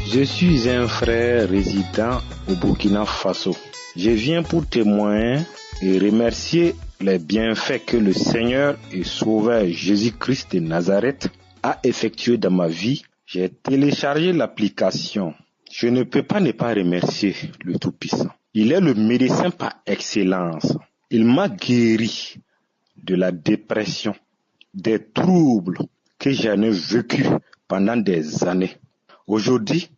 Je suis un frère résident au Burkina Faso. Je viens pour témoigner et remercier les bienfaits que le Seigneur et Sauveur Jésus-Christ de Nazareth a effectués dans ma vie. J'ai téléchargé l'application. Je ne peux pas ne pas remercier le Tout-Puissant. Il est le médecin par excellence. Il m'a guéri de la dépression, des troubles que j'en ai vécu pendant des années. Aujourd'hui,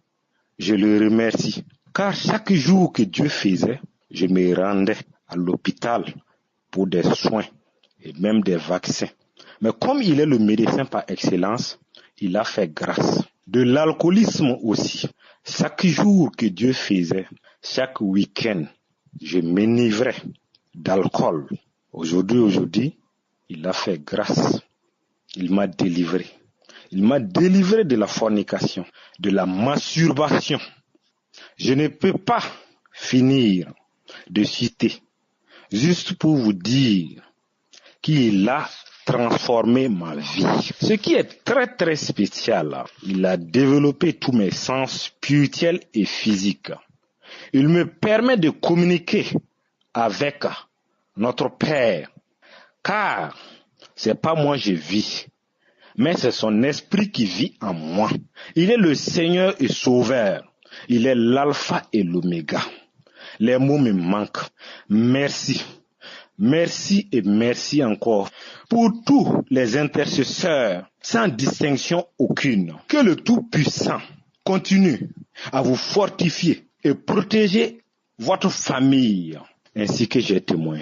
je le remercie, car chaque jour que Dieu faisait, je me rendais à l'hôpital pour des soins et même des vaccins. Mais comme il est le médecin par excellence, il a fait grâce. De l'alcoolisme aussi. Chaque jour que Dieu faisait, chaque week-end, je m'enivrais d'alcool. Aujourd'hui, il a fait grâce. Il m'a délivré. Il m'a délivré de la fornication, de la masturbation. Je ne peux pas finir de citer, juste pour vous dire qu'il a transformé ma vie. Ce qui est très très spécial, il a développé tous mes sens spirituels et physiques. Il me permet de communiquer avec notre Père, car c'est pas moi je vis, mais c'est son esprit qui vit en moi. Il est le Seigneur et Sauveur. Il est l'alpha et l'oméga. Les mots me manquent. Merci. Merci et merci encore pour tous les intercesseurs, sans distinction aucune. Que le Tout-Puissant continue à vous fortifier et protéger votre famille, ainsi que j'ai témoin.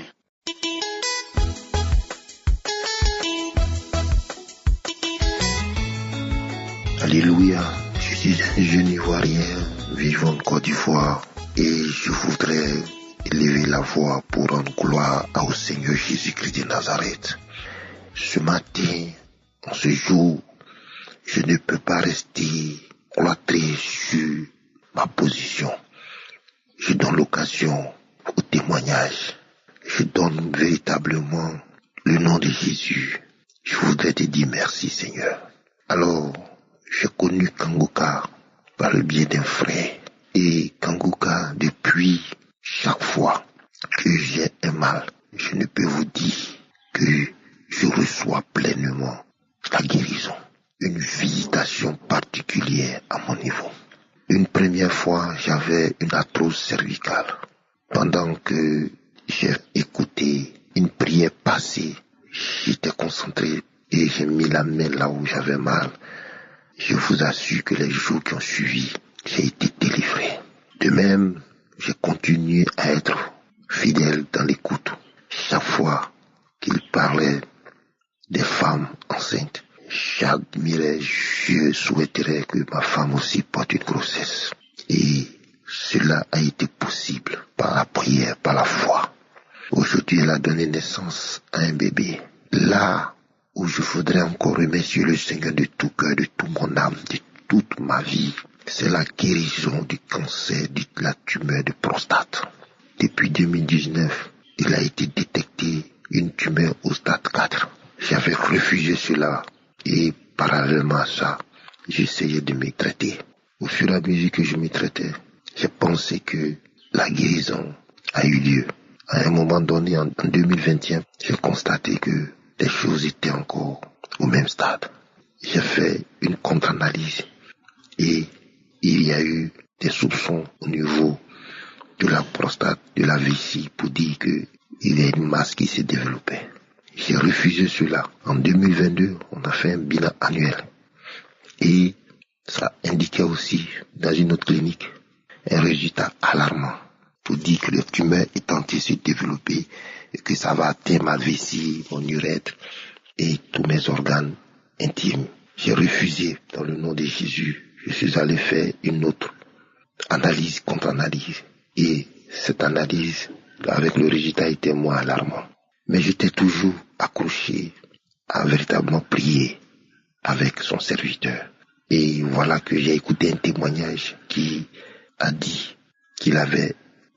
Alléluia, je suis un jeune Ivoirien vivant en Côte d'Ivoire et je voudrais élever la voix pour rendre gloire au Seigneur Jésus-Christ de Nazareth. Ce matin, en ce jour, je ne peux pas rester cloîtré sur ma position. Je donne l'occasion au témoignage. Je donne véritablement le nom de Jésus. Je voudrais te dire merci, Seigneur. Alors, j'ai connu Kangouka par le biais d'un frère. Et Kangouka, depuis chaque fois que j'ai un mal, je ne peux vous dire que je reçois pleinement la guérison. Une visitation particulière à mon niveau. Une première fois, j'avais une arthrose cervicale. Pendant que j'ai écouté une prière passée, j'étais concentré et j'ai mis la main là où j'avais mal. Je vous assure que les jours qui ont suivi, j'ai été délivré. De même, j'ai continué à être fidèle dans l'écoute. Chaque fois qu'il parlait des femmes enceintes, j'admirais, je souhaiterais que ma femme aussi porte une grossesse. Et cela a été possible par la prière, par la foi. Aujourd'hui, elle a donné naissance à un bébé. Là où je voudrais encore remercier le Seigneur de tout cœur, de toute mon âme, de toute ma vie, c'est la guérison du cancer, de la tumeur de prostate. Depuis 2019, il a été détecté une tumeur au stade 4. J'avais refusé cela et parallèlement à ça, j'essayais de me traiter. Au fur et à mesure que je me traitais, j'ai pensé que la guérison a eu lieu. À un moment donné, en 2021, j'ai constaté que les choses étaient encore au même stade. J'ai fait une contre-analyse et il y a eu des soupçons au niveau de la prostate, de la vessie, pour dire qu'il y a une masse qui s'est développée. J'ai refusé cela. En 2022, on a fait un bilan annuel. Et ça indiquait aussi, dans une autre clinique, un résultat alarmant pour dire que le tumeur est en train de se développer et que ça va atteindre ma vessie, mon urètre et tous mes organes intimes. J'ai refusé dans le nom de Jésus. Je suis allé faire une autre analyse, contre-analyse. Et cette analyse, avec le résultat, était moins alarmant. Mais j'étais toujours accroché à véritablement prier avec son serviteur. Et voilà que j'ai écouté un témoignage qui a dit qu'il avait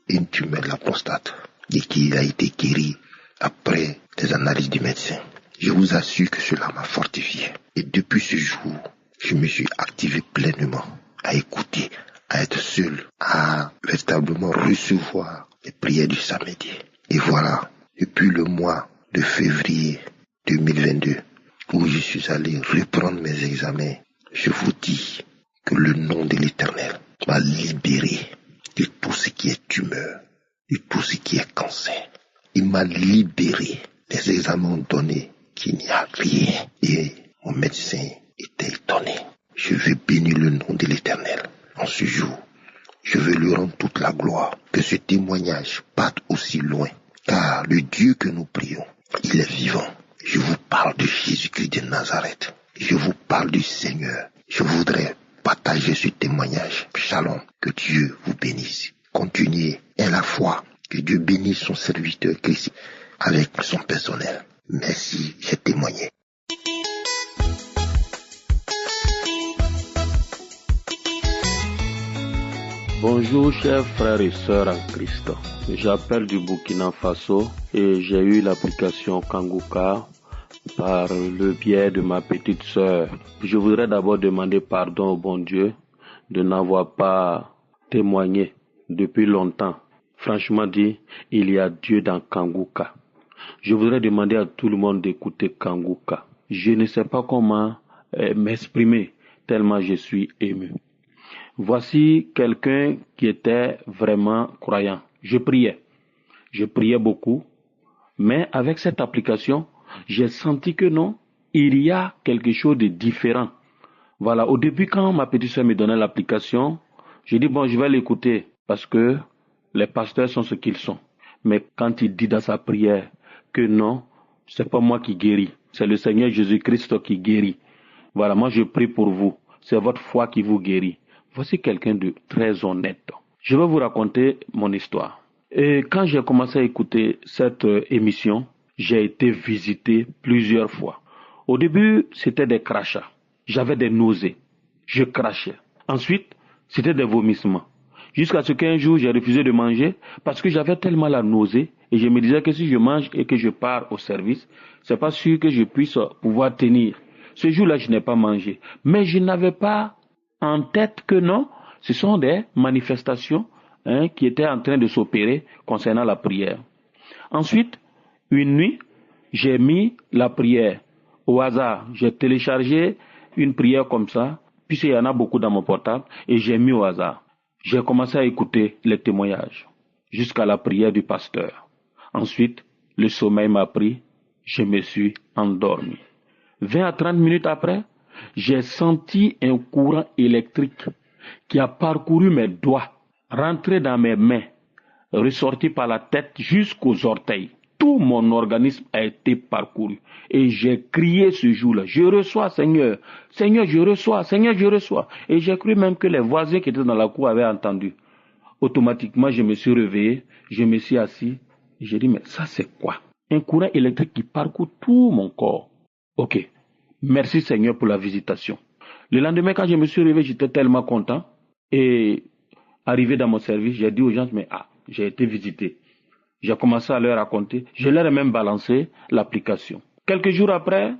une tumeur de la prostate et qu'il a été guéri après des analyses du médecin. Je vous assure que cela m'a fortifié. Et depuis ce jour, je me suis activé pleinement à écouter, à être seul, à véritablement recevoir les prières du samedi. Et voilà, depuis le mois de février 2022, où je suis allé reprendre mes examens, je vous dis que le nom de l'Éternel m'a libéré de tout ce qui est tumeur, de tout ce qui est cancer. Il m'a libéré. Les examens ont donné qu'il n'y a rien. Et mon médecin était étonné. Je veux bénir le nom de l'Éternel en ce jour. Je veux lui rendre toute la gloire. Que ce témoignage parte aussi loin. Car le Dieu que nous prions, il est vivant. Je vous parle de Jésus-Christ de Nazareth. Je vous parle du Seigneur. Je voudrais partager ce témoignage. Shalom. Que Dieu vous bénisse. Continuez à la foi. Que Dieu bénisse son serviteur Christ avec son personnel. Merci, j'ai témoigné. Bonjour chers frères et sœurs en Christ. J'appelle du Burkina Faso et j'ai eu l'application Kanguka par le biais de ma petite sœur. Je voudrais d'abord demander pardon au bon Dieu de n'avoir pas témoigné depuis longtemps. Franchement dit, il y a Dieu dans Kanguka. Je voudrais demander à tout le monde d'écouter Kanguka. Je ne sais pas comment m'exprimer tellement je suis ému. Voici quelqu'un qui était vraiment croyant. Je priais beaucoup, mais avec cette application, j'ai senti que non, il y a quelque chose de différent. Voilà, au début quand ma petite soeur me donnait l'application, j'ai dit bon, je vais l'écouter parce que les pasteurs sont ce qu'ils sont. Mais quand il dit dans sa prière que non, c'est pas moi qui guéris, c'est le Seigneur Jésus-Christ qui guérit. Voilà, moi je prie pour vous, c'est votre foi qui vous guérit. Voici quelqu'un de très honnête. Je vais vous raconter mon histoire. Et quand j'ai commencé à écouter cette émission, j'ai été visité plusieurs fois. Au début, c'était des crachats. J'avais des nausées. Je crachais. Ensuite, c'était des vomissements. Jusqu'à ce qu'un jour, j'ai refusé de manger parce que j'avais tellement la nausée et je me disais que si je mange et que je pars au service, c'est pas sûr que je puisse pouvoir tenir. Ce jour-là, je n'ai pas mangé. Mais je n'avais pas en tête que non, ce sont des manifestations qui étaient en train de s'opérer concernant la prière. Ensuite, une nuit, j'ai mis la prière au hasard. J'ai téléchargé une prière comme ça, puisqu'il y en a beaucoup dans mon portable, et j'ai mis au hasard. J'ai commencé à écouter les témoignages jusqu'à la prière du pasteur. Ensuite, le sommeil m'a pris, je me suis endormi. 20 à 30 minutes après, j'ai senti un courant électrique qui a parcouru mes doigts, rentré dans mes mains, ressorti par la tête jusqu'aux orteils. Tout mon organisme a été parcouru. Et j'ai crié ce jour-là, je reçois Seigneur, Seigneur je reçois, Seigneur je reçois. Et j'ai cru même que les voisins qui étaient dans la cour avaient entendu. Automatiquement, je me suis réveillé, je me suis assis, et j'ai dit, mais ça c'est quoi? Un courant électrique qui parcourt tout mon corps. Ok. Merci Seigneur pour la visitation. Le lendemain, quand je me suis réveillé, j'étais tellement content. Et arrivé dans mon service, j'ai dit aux gens, mais j'ai été visité. J'ai commencé à leur raconter. Je leur ai même balancé l'application. Quelques jours après,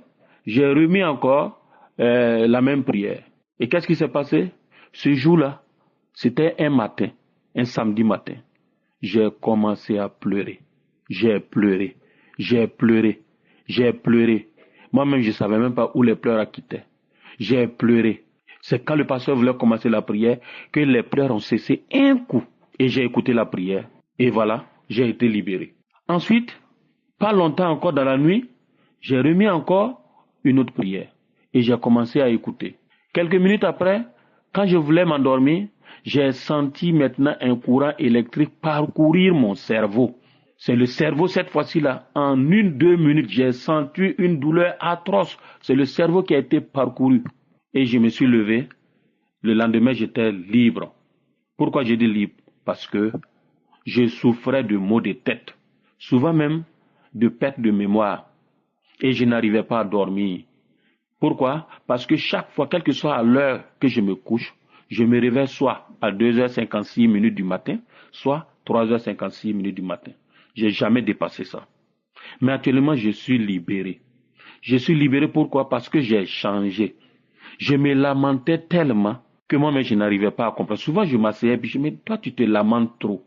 j'ai remis encore la même prière. Et qu'est-ce qui s'est passé? Ce jour-là, c'était un matin, un samedi matin. J'ai commencé à pleurer. J'ai pleuré. Moi-même, je ne savais même pas où les pleurs quittaient. J'ai pleuré. C'est quand le pasteur voulait commencer la prière que les pleurs ont cessé un coup. Et j'ai écouté la prière. Et voilà, j'ai été libéré. Ensuite, pas longtemps encore dans la nuit, j'ai remis encore une autre prière. Et j'ai commencé à écouter. Quelques minutes après, quand je voulais m'endormir, j'ai senti maintenant un courant électrique parcourir mon cerveau. C'est le cerveau cette fois-ci-là. En 1-2 minutes, j'ai senti une douleur atroce. C'est le cerveau qui a été parcouru. Et je me suis levé. Le lendemain, j'étais libre. Pourquoi j'ai dit libre? Parce que je souffrais de maux de tête. Souvent même de perte de mémoire. Et je n'arrivais pas à dormir. Pourquoi? Parce que chaque fois, quelle que soit à l'heure que je me couche, je me réveille soit à 2h56 du matin, soit 3h56 du matin. J'ai jamais dépassé ça. Mais actuellement, je suis libéré. Je suis libéré pourquoi? Parce que j'ai changé. Je me lamentais tellement que moi-même je n'arrivais pas à comprendre. Souvent je m'asseyais et je me dis, toi tu te lamentes trop.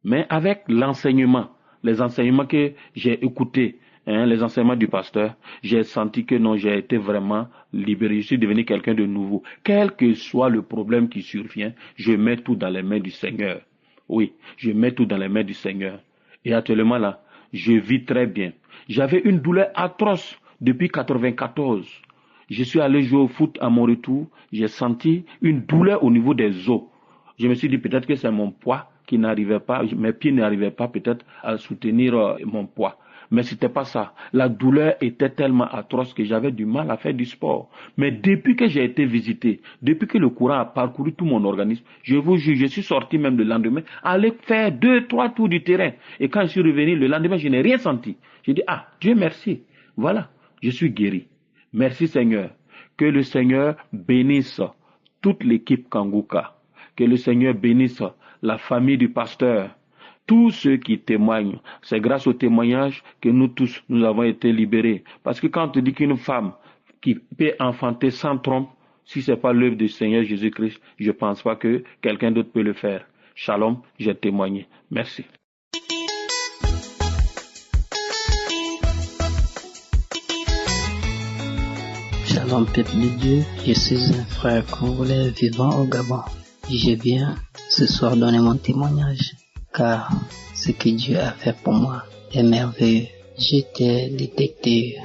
Mais avec l'enseignement, les enseignements que j'ai écoutés, les enseignements du pasteur, j'ai senti que non, j'ai été vraiment libéré. Je suis devenu quelqu'un de nouveau. Quel que soit le problème qui survient, je mets tout dans les mains du Seigneur. Oui, je mets tout dans les mains du Seigneur. Et actuellement là, je vis très bien. J'avais une douleur atroce depuis 94. Je suis allé jouer au foot à mon retour. J'ai senti une douleur au niveau des os. Je me suis dit peut-être que c'est mon poids qui n'arrivait pas, mes pieds n'arrivaient pas peut-être à soutenir mon poids. Mais c'était pas ça. La douleur était tellement atroce que j'avais du mal à faire du sport. Mais depuis que j'ai été visité, depuis que le courant a parcouru tout mon organisme, je vous jure, je suis sorti même le lendemain, aller faire 2-3 tours du terrain. Et quand je suis revenu le lendemain, je n'ai rien senti. J'ai dit, ah, Dieu merci. Voilà, je suis guéri. Merci Seigneur. Que le Seigneur bénisse toute l'équipe Kanguka. Que le Seigneur bénisse la famille du pasteur. Tous ceux qui témoignent, c'est grâce au témoignage que nous tous, nous avons été libérés. Parce que quand on te dit qu'une femme qui peut enfanter sans trompe, si ce n'est pas l'œuvre du Seigneur Jésus-Christ, je ne pense pas que quelqu'un d'autre peut le faire. Shalom, j'ai témoigné. Merci. Shalom, peuple de Dieu. Je suis un frère congolais vivant au Gabon. Je viens ce soir donner mon témoignage, car ce que Dieu a fait pour moi est merveilleux. J'étais détecté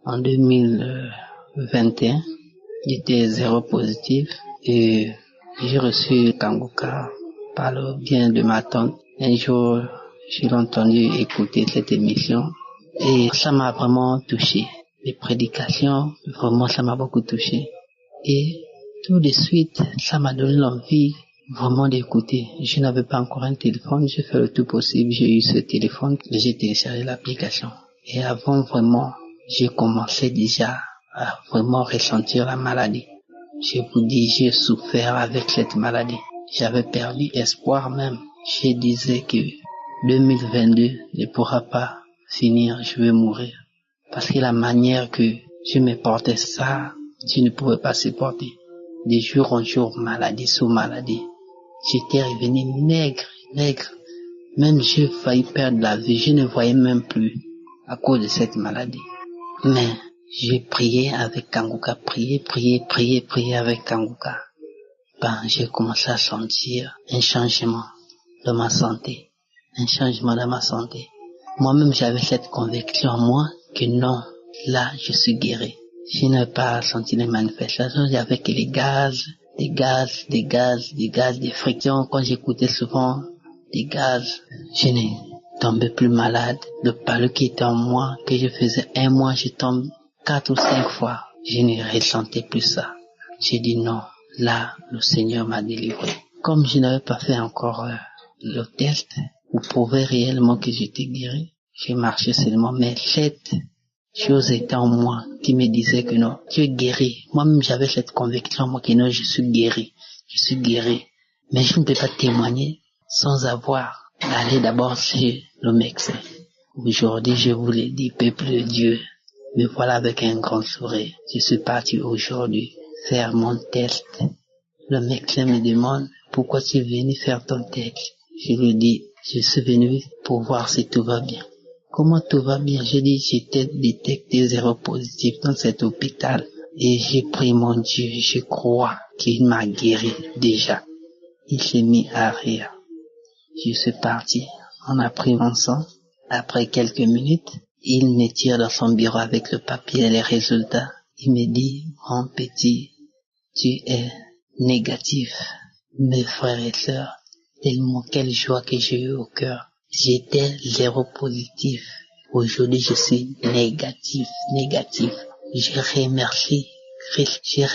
en 2021, j'étais séropositif et j'ai reçu Kanguka par le bien de ma tante. Un jour, j'ai entendu écouter cette émission et ça m'a vraiment touché. Les prédications, vraiment ça m'a beaucoup touché. Et tout de suite, ça m'a donné l'envie vraiment d'écouter. Je n'avais pas encore un téléphone, j'ai fait le tout possible, j'ai eu ce téléphone, j'ai téléchargé l'application. Et avant vraiment, j'ai commencé déjà à vraiment ressentir la maladie. Je vous dis, j'ai souffert avec cette maladie. J'avais perdu espoir même. Je disais que 2022 ne pourra pas finir, je vais mourir. Parce que la manière que je me portais ça, je ne pouvais pas supporter. De jour en jour, maladie sous maladie. J'étais revenu maigre. Même j'ai failli perdre la vie, je ne voyais même plus à cause de cette maladie. Mais j'ai prié avec Kanguka, prié avec Kanguka. J'ai commencé à sentir un changement dans ma santé. Moi-même, j'avais cette conviction en moi que non, là, je suis guéri. Je n'ai pas senti les manifestations, il y avait que des gaz, des frictions. Quand j'écoutais souvent des gaz, je ne tombais plus malade. Le palud qui était en moi, que je faisais un mois, je tombe 4 ou 5 fois. Je ne ressentais plus ça. J'ai dit non, là, le Seigneur m'a délivré. Comme je n'avais pas fait encore le test, pour prouver réellement que j'étais guéri, j'ai marché seulement, mais cette chose était en moi qui me disait que non, tu es guéri. Moi-même, j'avais cette conviction, moi, que non, je suis guéri. Mais je ne peux pas témoigner sans avoir allé d'abord chez le médecin. Aujourd'hui, je vous l'ai dit, peuple de Dieu, me voilà avec un grand sourire. Je suis parti aujourd'hui faire mon test. Le médecin me demande, pourquoi tu es venu faire ton test? Je lui dis, je suis venu pour voir si tout va bien. Comment tout va bien? J'ai dit, j'étais détecté séropositif dans cet hôpital. Et j'ai prié mon Dieu, je crois qu'il m'a guéri déjà. Il s'est mis à rire. Je suis parti, on a pris mon sang. Après quelques minutes, il me tire dans son bureau avec le papier et les résultats. Il me dit, mon petit, tu es négatif. Mes frères et sœurs, tellement quelle joie que j'ai eu au cœur. J'étais séropositif. Aujourd'hui, je suis négatif. Je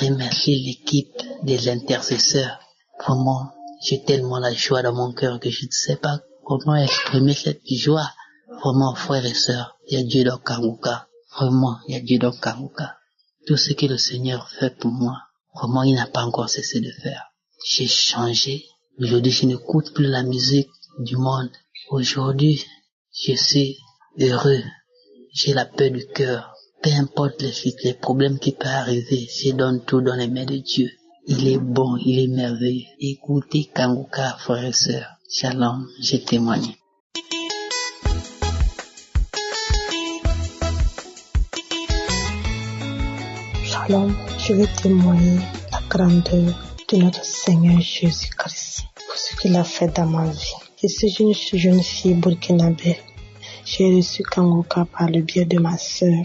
remercie l'équipe des intercesseurs. Vraiment, j'ai tellement la joie dans mon cœur que je ne sais pas comment exprimer cette joie. Vraiment, frères et sœurs, il y a Dieu dans Kanguka. Vraiment, il y a Dieu dans Kanguka. Tout ce que le Seigneur fait pour moi, vraiment, il n'a pas encore cessé de faire. J'ai changé. Aujourd'hui, je n'écoute plus la musique du monde. Aujourd'hui, je suis heureux. J'ai la paix du cœur. Peu importe les problèmes qui peuvent arriver, je donne tout dans les mains de Dieu. Il est bon, il est merveilleux. Écoutez Kanguka, frères et sœurs. Shalom, je témoigne. Shalom, je vais témoigner la grandeur de notre Seigneur Jésus-Christ pour ce qu'il a fait dans ma vie. Je suis une jeune fille burkinabé. J'ai reçu Kanguka par le biais de ma sœur.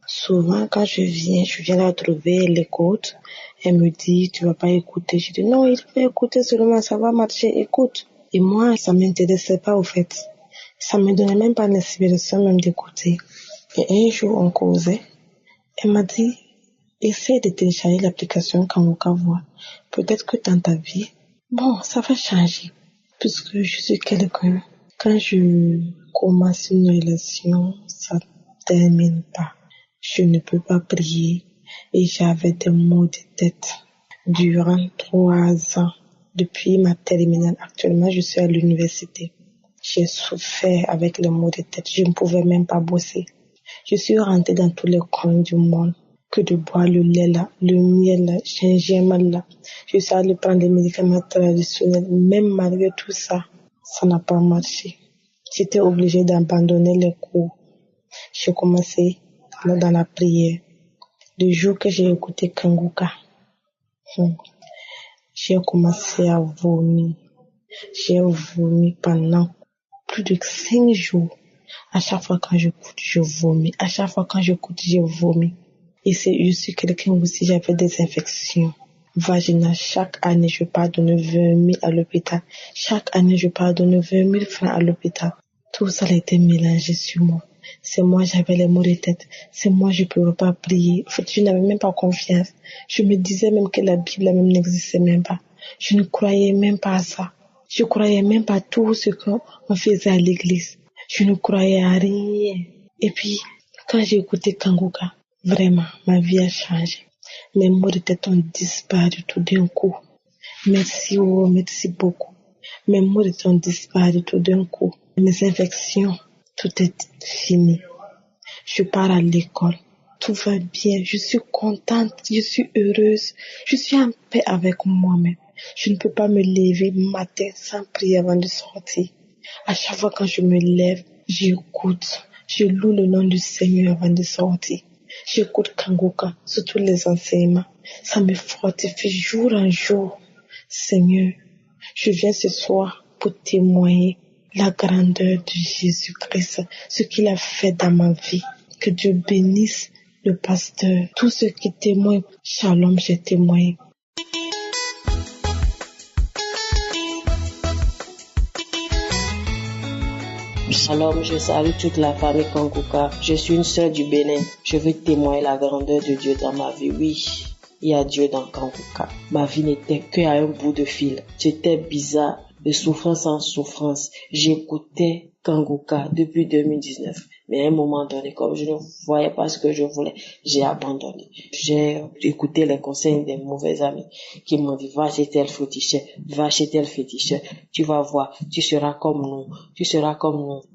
Souvent, quand je viens la trouver, elle écoute. Elle me dit, tu vas pas écouter. Je dis, non, il faut écouter seulement, ça va marcher, écoute. Et moi, ça m'intéressait pas au fait. Ça me donnait même pas l'inspiration même d'écouter. Et un jour, on causait. Elle m'a dit, essaie de télécharger l'application Kanguka Voix. Peut-être que dans ta vie, ça va changer. Puisque je suis quelqu'un, quand je commence une relation, ça ne termine pas. Je ne peux pas prier et j'avais des maux de tête durant 3 ans. Depuis ma terminale, actuellement, je suis à l'université. J'ai souffert avec les maux de tête. Je ne pouvais même pas bosser. Je suis rentrée dans tous les coins du monde. Que de boire le lait là, le miel là, gingembre là. Je suis allée prendre des médicaments traditionnels. Même malgré tout ça, ça n'a pas marché. J'étais obligée d'abandonner les cours. J'ai commencé dans la prière. Le jour que j'ai écouté Kanguka, j'ai commencé à vomir. J'ai vomi pendant plus de 5 jours. À chaque fois quand j'écoute, je vomis. À chaque fois quand j'écoute, je vomis. Et je suis quelqu'un aussi, j'avais des infections vaginales. Chaque année, je pardonne 20 000 à l'hôpital. Chaque année, je pardonne 20 000 francs à l'hôpital. Tout ça a été mélangé sur moi. C'est moi, j'avais les maux de tête. C'est moi, je ne pouvais pas prier. En fait, je n'avais même pas confiance. Je me disais même que la Bible même n'existait même pas. Je ne croyais même pas à ça. Je ne croyais même pas à tout ce qu'on faisait à l'église. Je ne croyais à rien. Et puis, quand j'ai écouté Kanguka, vraiment, ma vie a changé. Mes maux de tête ont disparu tout d'un coup. Merci beaucoup. Mes maux de tête ont disparu tout d'un coup. Mes infections, tout est fini. Je pars à l'école. Tout va bien. Je suis contente. Je suis heureuse. Je suis en paix avec moi-même. Je ne peux pas me lever matin sans prier avant de sortir. À chaque fois quand je me lève, j'écoute. Je loue le nom du Seigneur avant de sortir. J'écoute Kanguka, surtout les enseignements. Ça me fortifie jour en jour. Seigneur, je viens ce soir pour témoigner la grandeur de Jésus-Christ, ce qu'il a fait dans ma vie. Que Dieu bénisse le pasteur. Tous ceux qui témoignent, shalom, j'ai témoigné. Shalom, je salue toute la famille Kanguka. Je suis une sœur du Bénin. Je veux témoigner la grandeur de Dieu dans ma vie. Oui, il y a Dieu dans Kanguka. Ma vie n'était qu'à un bout de fil. J'étais bizarre, de souffrance en souffrance. J'écoutais Kanguka depuis 2019. Mais à un moment donné, comme je ne voyais pas ce que je voulais, j'ai abandonné. J'ai écouté les conseils des mauvais amis qui m'ont dit, va chez tel féticheur, tu vas voir, tu seras comme nous.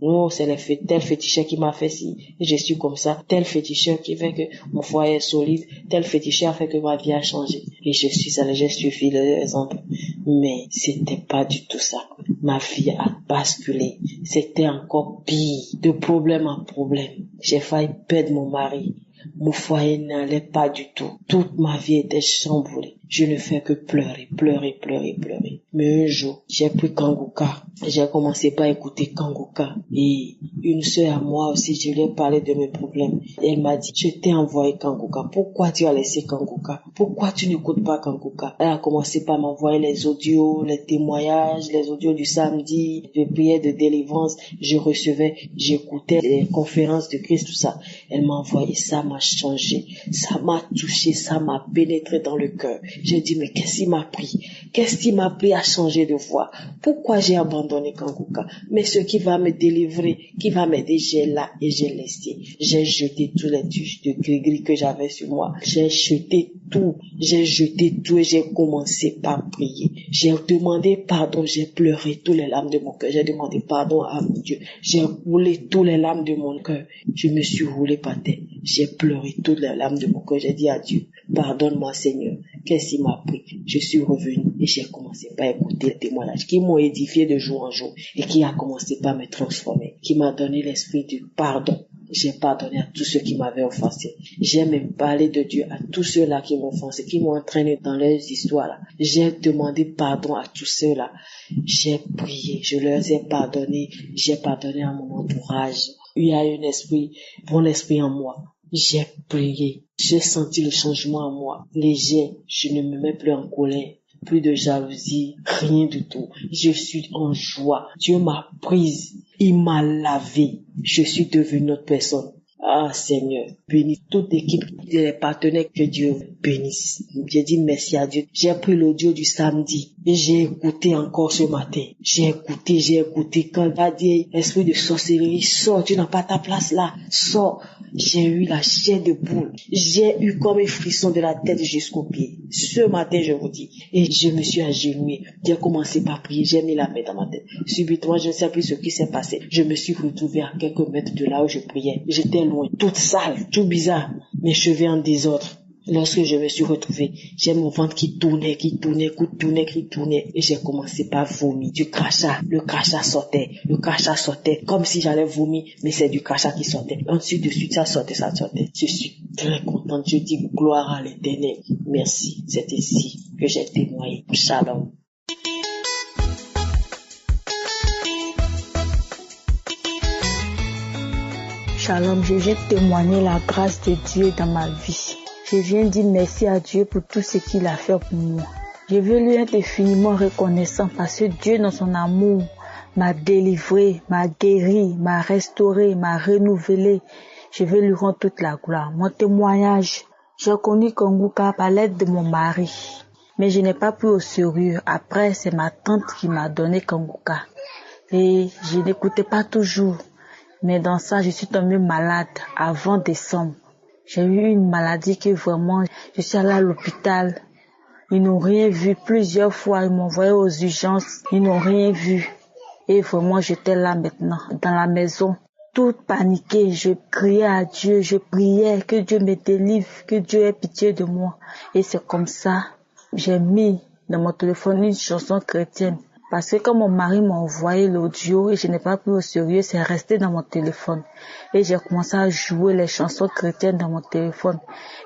Nous, c'est tel féticheur qui m'a fait ci, et je suis comme ça. Tel féticheur qui fait que mon foyer est solide, tel féticheur a fait que ma vie a changé. Et je suis allé, j'ai suivi les exemples. Mais c'était pas du tout ça. Ma vie a basculé. C'était encore pire, de problème en problème. J'ai failli perdre mon mari. Mon foyer n'allait pas du tout. Toute ma vie était chamboulée. Je ne fais que pleurer. Mais un jour, j'ai pris Kanguka. J'ai commencé par écouter Kanguka. Et une sœur à moi aussi, je lui ai parlé de mes problèmes. Elle m'a dit, je t'ai envoyé Kanguka. Pourquoi tu as laissé Kanguka? Pourquoi tu n'écoutes pas Kanguka? Elle a commencé par m'envoyer les audios, les témoignages, les audios du samedi, de prières de délivrance. Je recevais, j'écoutais les conférences de Christ, tout ça. Elle m'a envoyé, ça m'a changé, ça m'a touché, ça m'a pénétré dans le cœur. J'ai dit, mais qu'est-ce qui m'a pris? Qu'est-ce qui m'a pris à changer de voie? Pourquoi j'ai abandonné Kanguka? Mais ce qui va me délivrer, qui va m'aider, j'ai là et j'ai laissé. J'ai jeté tous les tuches de gris-gris que j'avais sur moi. J'ai jeté tout et j'ai commencé par prier. J'ai demandé pardon, j'ai pleuré tous les larmes de mon cœur. J'ai demandé pardon à mon Dieu. J'ai roulé tous les larmes de mon cœur. Je me suis roulé par terre. J'ai pleuré toutes les larmes de mon cœur. J'ai dit à Dieu, pardonne-moi Seigneur. qu'est-ce qui m'a pris? Je suis revenu et j'ai commencé par écouter les témoignages qui m'ont édifié de jour en jour et qui a commencé par me transformer, qui m'a donné l'esprit du pardon. J'ai pardonné à tous ceux qui m'avaient offensé. J'ai même parlé de Dieu à tous ceux-là qui m'ont offensé, qui m'ont entraîné dans leurs histoires-là. J'ai demandé pardon à tous ceux-là. J'ai prié, je leur ai pardonné. J'ai pardonné à mon entourage. Il y a un esprit, bon esprit en moi. J'ai prié. J'ai senti le changement en moi. Léger, je ne me mets plus en colère. Plus de jalousie, rien du tout. Je suis en joie. Dieu m'a prise. Il m'a lavé. Je suis devenue une autre personne. Ah Seigneur, bénis toute l'équipe et les partenaires, que Dieu bénisse. J'ai dit merci à Dieu. J'ai pris l'audio du samedi et j'ai écouté encore ce matin. J'ai écouté. Quand il a dit esprit de sorcellerie, sors, tu n'as pas ta place là, sors. J'ai eu la chair de poule. J'ai eu comme un frisson de la tête jusqu'aux pieds. Ce matin, je vous dis. Et je me suis agenouillée. J'ai commencé par prier. J'ai mis la main dans ma tête. Subitement, je ne sais plus ce qui s'est passé. Je me suis retrouvée à quelques mètres de là où je priais. J'étais loin, toute sale, tout bizarre. Mes cheveux en désordre. Lorsque je me suis retrouvée, j'ai mon ventre qui tournait, et j'ai commencé par vomir. Du crachat, le crachat sortait, comme si j'allais vomir, mais c'est du crachat qui sortait. Ensuite, de suite, ça sortait. Je suis très contente, je dis gloire à l'Éternel. Merci, c'est ici que j'ai témoigné. Shalom. Shalom, je viens témoigner la grâce de Dieu dans ma vie. Je viens dire merci à Dieu pour tout ce qu'il a fait pour moi. Je veux lui être infiniment reconnaissant parce que Dieu, dans son amour, m'a délivré, m'a guéri, m'a restauré, m'a renouvelé. Je veux lui rendre toute la gloire. Mon témoignage, j'ai connu Kanguka par l'aide de mon mari. Mais je n'ai pas pris au sérieux. Après, c'est ma tante qui m'a donné Kanguka. Et je n'écoutais pas toujours. Mais dans ça, je suis tombée malade avant décembre. J'ai eu une maladie que vraiment, je suis allée à l'hôpital. Ils n'ont rien vu. Plusieurs fois, ils m'ont envoyé aux urgences. Ils n'ont rien vu. Et vraiment, j'étais là maintenant, dans la maison, toute paniquée. Je criais à Dieu, je priais que Dieu me délivre, que Dieu ait pitié de moi. Et c'est comme ça, j'ai mis dans mon téléphone une chanson chrétienne. Parce que quand mon mari m'a envoyé l'audio et je n'ai pas pris au sérieux, c'est resté dans mon téléphone. Et j'ai commencé à jouer les chansons chrétiennes dans mon téléphone.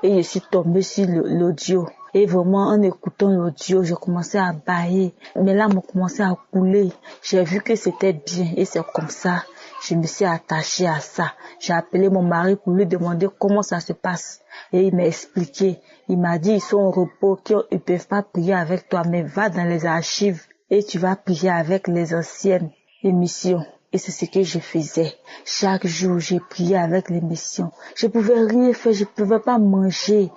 Et je suis tombée sur l'audio. Et vraiment, en écoutant l'audio, j'ai commencé à bâiller. Mes larmes ont commencé à couler. J'ai vu que c'était bien. Et c'est comme ça, je me suis attachée à ça. J'ai appelé mon mari pour lui demander comment ça se passe. Et il m'a expliqué. Il m'a dit, ils sont au repos, qu'ils ne peuvent pas prier avec toi, mais va dans les archives. Et tu vas prier avec les anciennes émissions. Et c'est ce que je faisais. Chaque jour, j'ai prié avec l'émission. Je pouvais rien faire, je pouvais pas manger.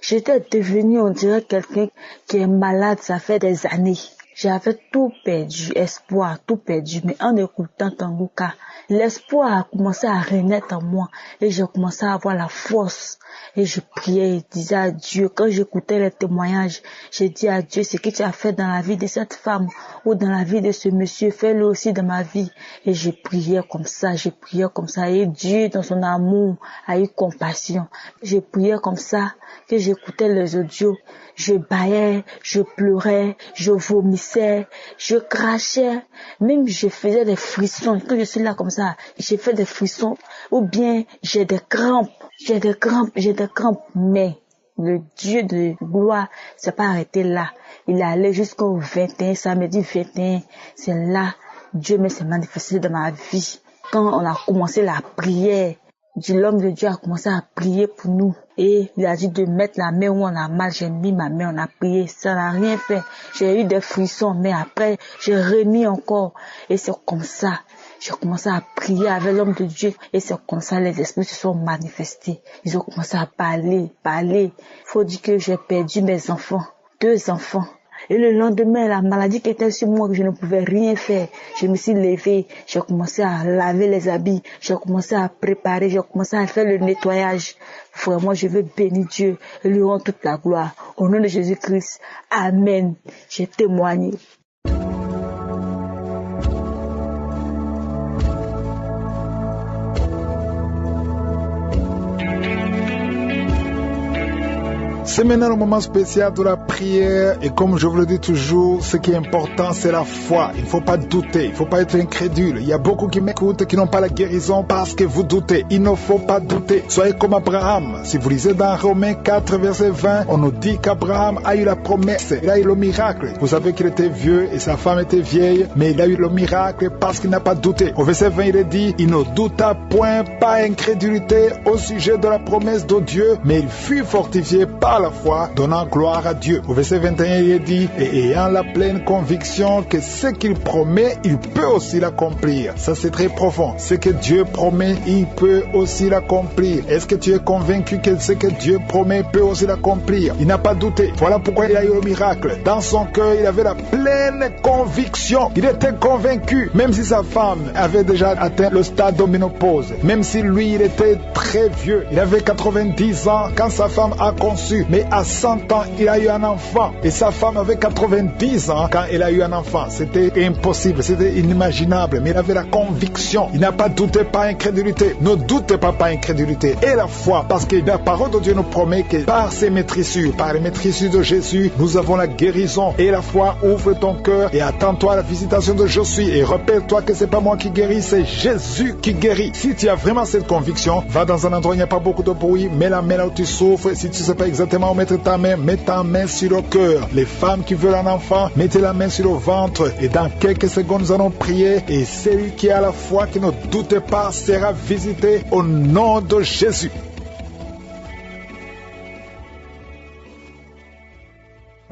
J'étais devenue, on dirait, quelqu'un qui est malade, ça fait des années. J'avais tout perdu, espoir, tout perdu. Mais en écoutant Kanguka, l'espoir a commencé à renaître en moi. Et j'ai commencé à avoir la force. Et je priais, je disais à Dieu, quand j'écoutais les témoignages, j'ai dit à Dieu, ce que tu as fait dans la vie de cette femme ou dans la vie de ce monsieur, fais-le aussi dans ma vie. Et je priais comme ça. Et Dieu, dans son amour, a eu compassion. Je priais comme ça, que j'écoutais les audios. Je bâillais, je pleurais, je vomissais, je crachais. Même je faisais des frissons. Quand je suis là comme ça, j'ai fait des frissons. Ou bien j'ai des crampes. Mais le Dieu de gloire s'est pas arrêté là. Il est allé jusqu'au 21, samedi 21. C'est là, Dieu s'est manifesté dans ma vie. Quand on a commencé la prière, l'homme de Dieu a commencé à prier pour nous. Et il a dit de mettre la main où on a mal. J'ai mis ma main, on a prié. Ça n'a rien fait. J'ai eu des frissons, mais après, j'ai remis encore. Et c'est comme ça. J'ai commencé à prier avec l'homme de Dieu. Et c'est comme ça, les esprits se sont manifestés. Ils ont commencé à parler. Faut dire que j'ai perdu mes enfants. 2 enfants. Et le lendemain, la maladie qui était sur moi, que je ne pouvais rien faire. Je me suis levée, j'ai commencé à laver les habits, j'ai commencé à préparer, j'ai commencé à faire le nettoyage. Vraiment, je veux bénir Dieu et lui rendre toute la gloire. Au nom de Jésus-Christ, Amen. J'ai témoigné. C'est maintenant le moment spécial de la prière et comme je vous le dis toujours, ce qui est important c'est la foi. Il ne faut pas douter, il ne faut pas être incrédule. Il y a beaucoup qui m'écoutent qui n'ont pas la guérison parce que vous doutez. Il ne faut pas douter. Soyez comme Abraham. Si vous lisez dans Romains 4 verset 20, on nous dit qu'Abraham a eu la promesse, il a eu le miracle. Vous savez qu'il était vieux et sa femme était vieille, mais il a eu le miracle parce qu'il n'a pas douté. Au verset 20 il est dit, il ne douta point, pas incrédulité au sujet de la promesse de Dieu, mais il fut fortifié par la foi, donnant gloire à Dieu. Au verset 21, il est dit, et ayant la pleine conviction que ce qu'il promet, il peut aussi l'accomplir. Ça, c'est très profond. Ce que Dieu promet, il peut aussi l'accomplir. Est-ce que tu es convaincu que ce que Dieu promet peut aussi l'accomplir? Il n'a pas douté. Voilà pourquoi il a eu le miracle. Dans son cœur, il avait la pleine conviction. Il était convaincu, même si sa femme avait déjà atteint le stade de ménopause, même si lui, il était très vieux. Il avait 90 ans quand sa femme a conçu, mais à 100 ans, il a eu un enfant. Et sa femme avait 90 ans quand elle a eu un enfant. C'était impossible, c'était inimaginable, mais il avait la conviction. Il n'a pas douté par incrédulité. Ne doutez pas par incrédulité. Et la foi, parce que la parole de Dieu nous promet que par ses maîtrissures, par les maîtrissures de Jésus, nous avons la guérison. Et la foi, ouvre ton cœur et attends-toi à la visitation de Je suis. Et rappelle-toi que c'est pas moi qui guéris, c'est Jésus qui guérit. Si tu as vraiment cette conviction, va dans un endroit où il n'y a pas beaucoup de bruit, mets la main là où tu souffres. Si tu ne sais pas exactement où mettre ta main, mets ta main sur le cœur. Les femmes qui veulent un enfant, mettez la main sur le ventre. Et dans quelques secondes, nous allons prier. Et celui qui a la foi, qui ne doute pas, sera visité au nom de Jésus.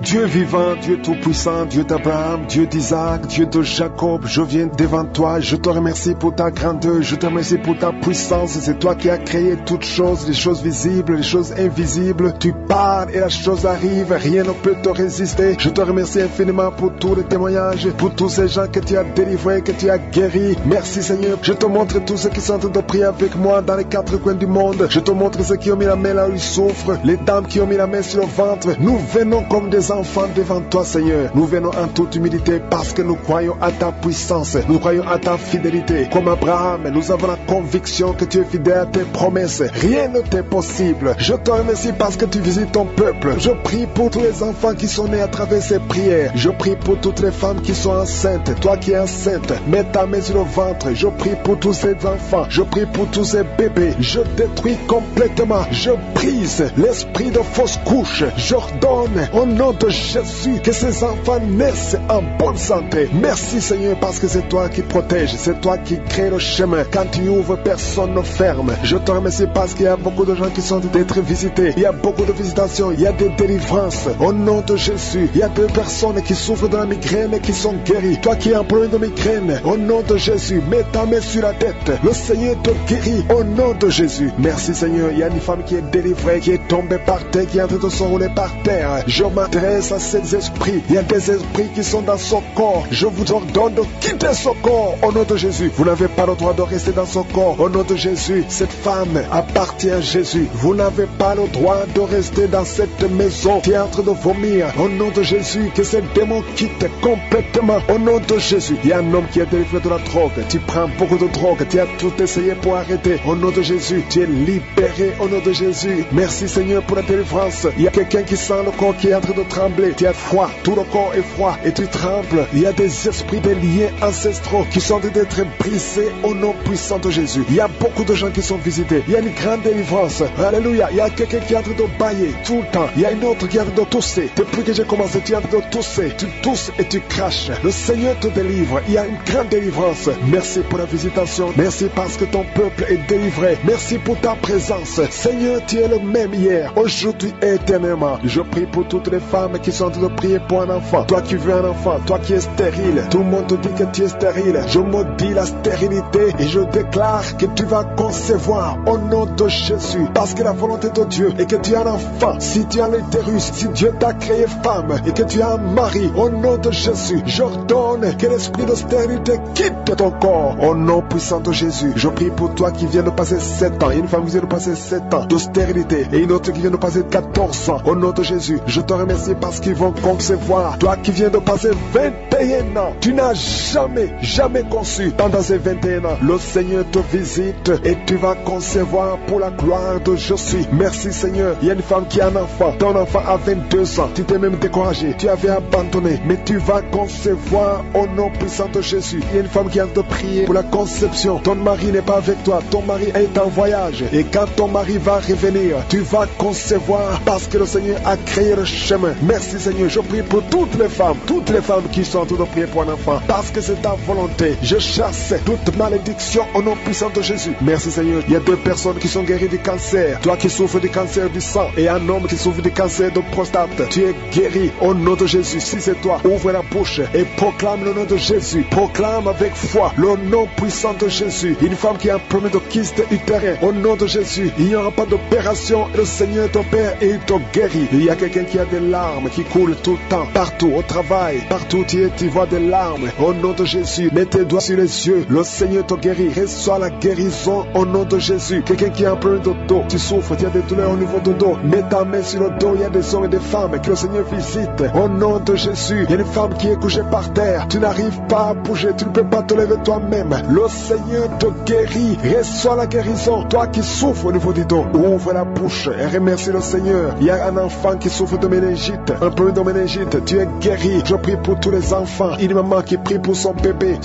Dieu vivant, Dieu tout-puissant, Dieu d'Abraham, Dieu d'Isaac, Dieu de Jacob, je viens devant toi, je te remercie pour ta grandeur, je te remercie pour ta puissance, c'est toi qui as créé toutes choses, les choses visibles, les choses invisibles, tu parles et la chose arrive, rien ne peut te résister, je te remercie infiniment pour tous les témoignages, pour tous ces gens que tu as délivrés, que tu as guéris, merci Seigneur, je te montre tous ceux qui sont en train de prier avec moi dans les 4 coins du monde, je te montre ceux qui ont mis la main là où ils souffrent, les dames qui ont mis la main sur le ventre, nous venons comme des enfants devant toi Seigneur, nous venons en toute humilité parce que nous croyons à ta puissance, nous croyons à ta fidélité, comme Abraham, nous avons la conviction que tu es fidèle à tes promesses, rien ne t'est possible, je te remercie parce que tu visites ton peuple, je prie pour tous les enfants qui sont nés à travers ces prières, je prie pour toutes les femmes qui sont enceintes, toi qui es enceinte, mets ta main sur le ventre, je prie pour tous ces enfants, je prie pour tous ces bébés, je détruis complètement, je brise l'esprit de fausse couche, j'ordonne au nom de Jésus que ces enfants naissent en bonne santé. Merci Seigneur parce que c'est toi qui protèges, c'est toi qui crée le chemin. Quand tu ouvres, personne ne ferme. Je te remercie parce qu'il y a beaucoup de gens qui sont d'être visités. Il y a beaucoup de visitations, il y a des délivrances. Au nom de Jésus, il y a des personnes qui souffrent de la migraine et qui sont guéries. Toi qui es en problème de migraine, au nom de Jésus, mets ta main sur la tête. Le Seigneur te guérit au nom de Jésus. Merci Seigneur, il y a une femme qui est délivrée, qui est tombée par terre, qui est en train de se rouler par terre. Je m'adresse à ces esprits. Il y a des esprits qui sont dans son corps. Je vous ordonne de quitter son corps au nom de Jésus. Vous n'avez pas le droit de rester dans son corps au nom de Jésus. Cette femme appartient à Jésus. Vous n'avez pas le droit de rester dans cette maison qui est en train de vomir au nom de Jésus. Que ces démons quittent complètement au nom de Jésus. Il y a un homme qui est délivré de la drogue. Tu prends beaucoup de drogue. Tu as tout essayé pour arrêter au nom de Jésus. Tu es libéré au nom de Jésus. Merci Seigneur pour la délivrance. Il y a quelqu'un qui sent le corps qui est en train de trembler. Tu as froid, tout le corps est froid et tu trembles. Il y a des esprits, des liens ancestraux qui sont d'être brisés au nom puissant de Jésus. Il y a beaucoup de gens qui sont visités. Il y a une grande délivrance. Alléluia. Il y a quelqu'un qui est en train de bailler tout le temps. Il y a une autre qui est en train de tousser. Depuis que j'ai commencé, tu es en train de tousser. Tu tousses et tu craches. Le Seigneur te délivre. Il y a une grande délivrance. Merci pour la visitation. Merci parce que ton peuple est délivré. Merci pour ta présence. Seigneur, tu es le même hier, aujourd'hui et éternellement. Je prie pour toutes les femmes qui sont en train de prier pour un enfant. Toi qui veux un enfant, toi qui es stérile, tout le monde te dit que tu es stérile. Je maudis la stérilité et je déclare que tu vas concevoir au nom de Jésus. Parce que la volonté de Dieu est que tu as un enfant. Si tu as l'utérus, si Dieu t'a créé femme et que tu as un mari, au nom de Jésus, j'ordonne que l'esprit de stérilité quitte ton corps. Au nom puissant de Jésus, je prie pour toi qui viens de passer 7 ans. Il y a une femme qui vient de passer 7 ans de stérilité et une autre qui vient de passer 14 ans. Au nom de Jésus, je te remercie parce qu'ils vont concevoir. Toi qui viens de passer 21 ans, tu n'as jamais jamais conçu pendant ces 21 ans. Le Seigneur te visite et tu vas concevoir pour la gloire de je suis. Merci Seigneur. Il y a une femme qui a un enfant. Ton enfant a 22 ans. Tu t'es même découragé. Tu avais abandonné. Mais tu vas concevoir au nom puissant de Jésus. Il y a une femme qui a de prier pour la conception. Ton mari n'est pas avec toi. Ton mari est en voyage. Et quand ton mari va revenir, tu vas concevoir parce que le Seigneur a créé le chemin. Merci Seigneur. Je prie pour toutes les femmes qui sont en train de prier pour un enfant. Parce que c'est ta volonté. Je chasse toute malédiction au nom puissant de Jésus. Merci Seigneur. Il y a 2 personnes qui sont guéries du cancer. Toi qui souffres du cancer du sang et un homme qui souffre du cancer de prostate. Tu es guéri au nom de Jésus. Si c'est toi, ouvre la bouche et proclame le nom de Jésus. Proclame avec foi le nom puissant de Jésus. Une femme qui a un problème de kyste utérin. Au nom de Jésus, il n'y aura pas d'opération. Le Seigneur ton Père et il te guérit. Il y a quelqu'un qui a des larmes qui coulent tout le temps. Partout, au travail, partout où tu es, tu vois des larmes. Au nom de Jésus, mets tes doigts sur les yeux. Le Seigneur te guérit. Reçois la guérison au nom de Jésus. Quelqu'un qui a un problème de dos, tu souffres, tu as des douleurs au niveau du dos. Mets ta main sur le dos. Il y a des hommes et des femmes que le Seigneur visite. Au nom de Jésus, il y a une femme qui est couchée par terre. Tu n'arrives pas à bouger, tu ne peux pas te lever toi-même. Le Seigneur te guérit. Reçois la guérison. Toi qui souffres au niveau du dos, ouvre la bouche et remercie le Seigneur. Il y a un enfant qui souffre de méningite, un problème de méningite. Tu es guéri. Je prie pour tous les enfants. Une maman qui prie pour son bébé